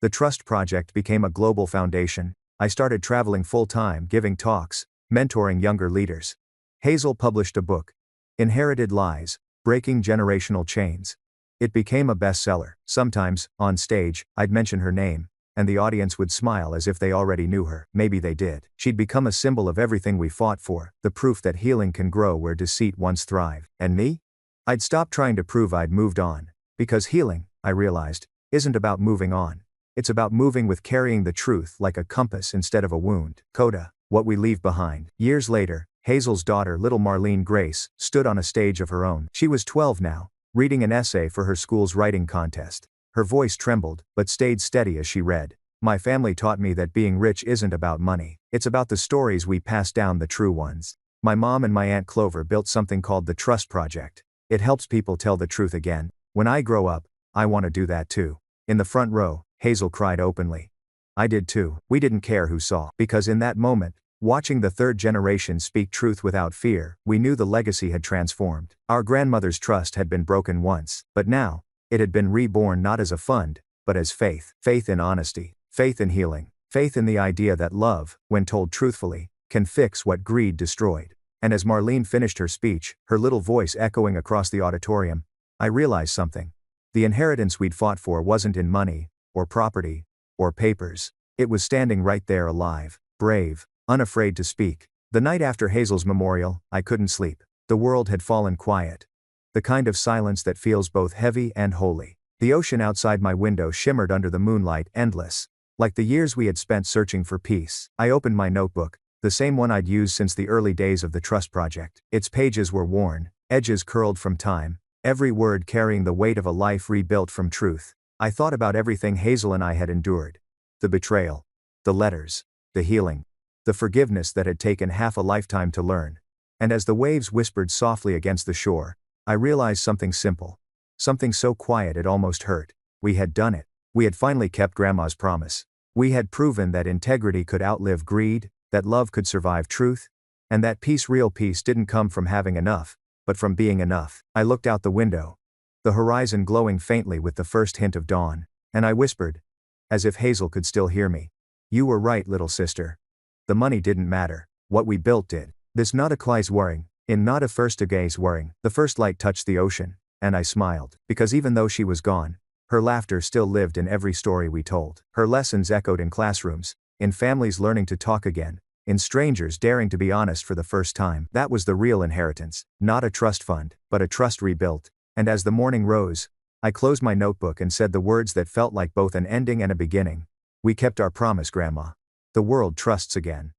The Trust Project became a global foundation. I started traveling full-time, giving talks, mentoring younger leaders. Hazel published a book, Inherited Lies, Breaking Generational Chains. It became a bestseller. Sometimes, on stage, I'd mention her name, and the audience would smile as if they already knew her. Maybe they did. She'd become a symbol of everything we fought for, the proof that healing can grow where deceit once thrived. And me? I'd stopped trying to prove I'd moved on. Because healing, I realized, isn't about moving on. It's about moving with, carrying the truth like a compass instead of a wound. Coda, what we leave behind. Years later, Hazel's daughter, little Marlene Grace, stood on a stage of her own. She was 12 now, reading an essay for her school's writing contest. Her voice trembled, but stayed steady as she read. My family taught me that being rich isn't about money. It's about the stories we pass down, the true ones. My mom and my Aunt Clover built something called the Trust Project. It helps people tell the truth again. When I grow up, I want to do that too. In the front row, Hazel cried openly. I did too. We didn't care who saw. Because in that moment, watching the third generation speak truth without fear, we knew the legacy had transformed. Our grandmother's trust had been broken once, but now, it had been reborn not as a fund, but as faith. Faith in honesty. Faith in healing. Faith in the idea that love, when told truthfully, can fix what greed destroyed. And as Marlene finished her speech, her little voice echoing across the auditorium, I realized something. The inheritance we'd fought for wasn't in money, or property, or papers. It was standing right there, alive, brave, unafraid to speak. The night after Hazel's memorial, I couldn't sleep. The world had fallen quiet. The kind of silence that feels both heavy and holy. The ocean outside my window shimmered under the moonlight, endless. Like the years we had spent searching for peace. I opened my notebook. The same one I'd used since the early days of the Trust Project. Its pages were worn, edges curled from time, every word carrying the weight of a life rebuilt from truth. I thought about everything Hazel and I had endured. The betrayal. The letters. The healing. The forgiveness that had taken half a lifetime to learn. And as the waves whispered softly against the shore, I realized something simple. Something so quiet it almost hurt. We had done it. We had finally kept Grandma's promise. We had proven that integrity could outlive greed, that love could survive truth, and that peace, real peace, didn't come from having enough, but from being enough. I looked out the window, the horizon glowing faintly with the first hint of dawn, and I whispered, as if Hazel could still hear me. You were right, little sister. The money didn't matter. What we built did. This not a clays worrying, in not a first a gaze worrying. The first light touched the ocean, and I smiled, because even though she was gone, her laughter still lived in every story we told. Her lessons echoed in classrooms, in families learning to talk again, in strangers daring to be honest for the first time. That was the real inheritance, not a trust fund, but a trust rebuilt. And as the morning rose, I closed my notebook and said the words that felt like both an ending and a beginning. We kept our promise, Grandma. The world trusts again.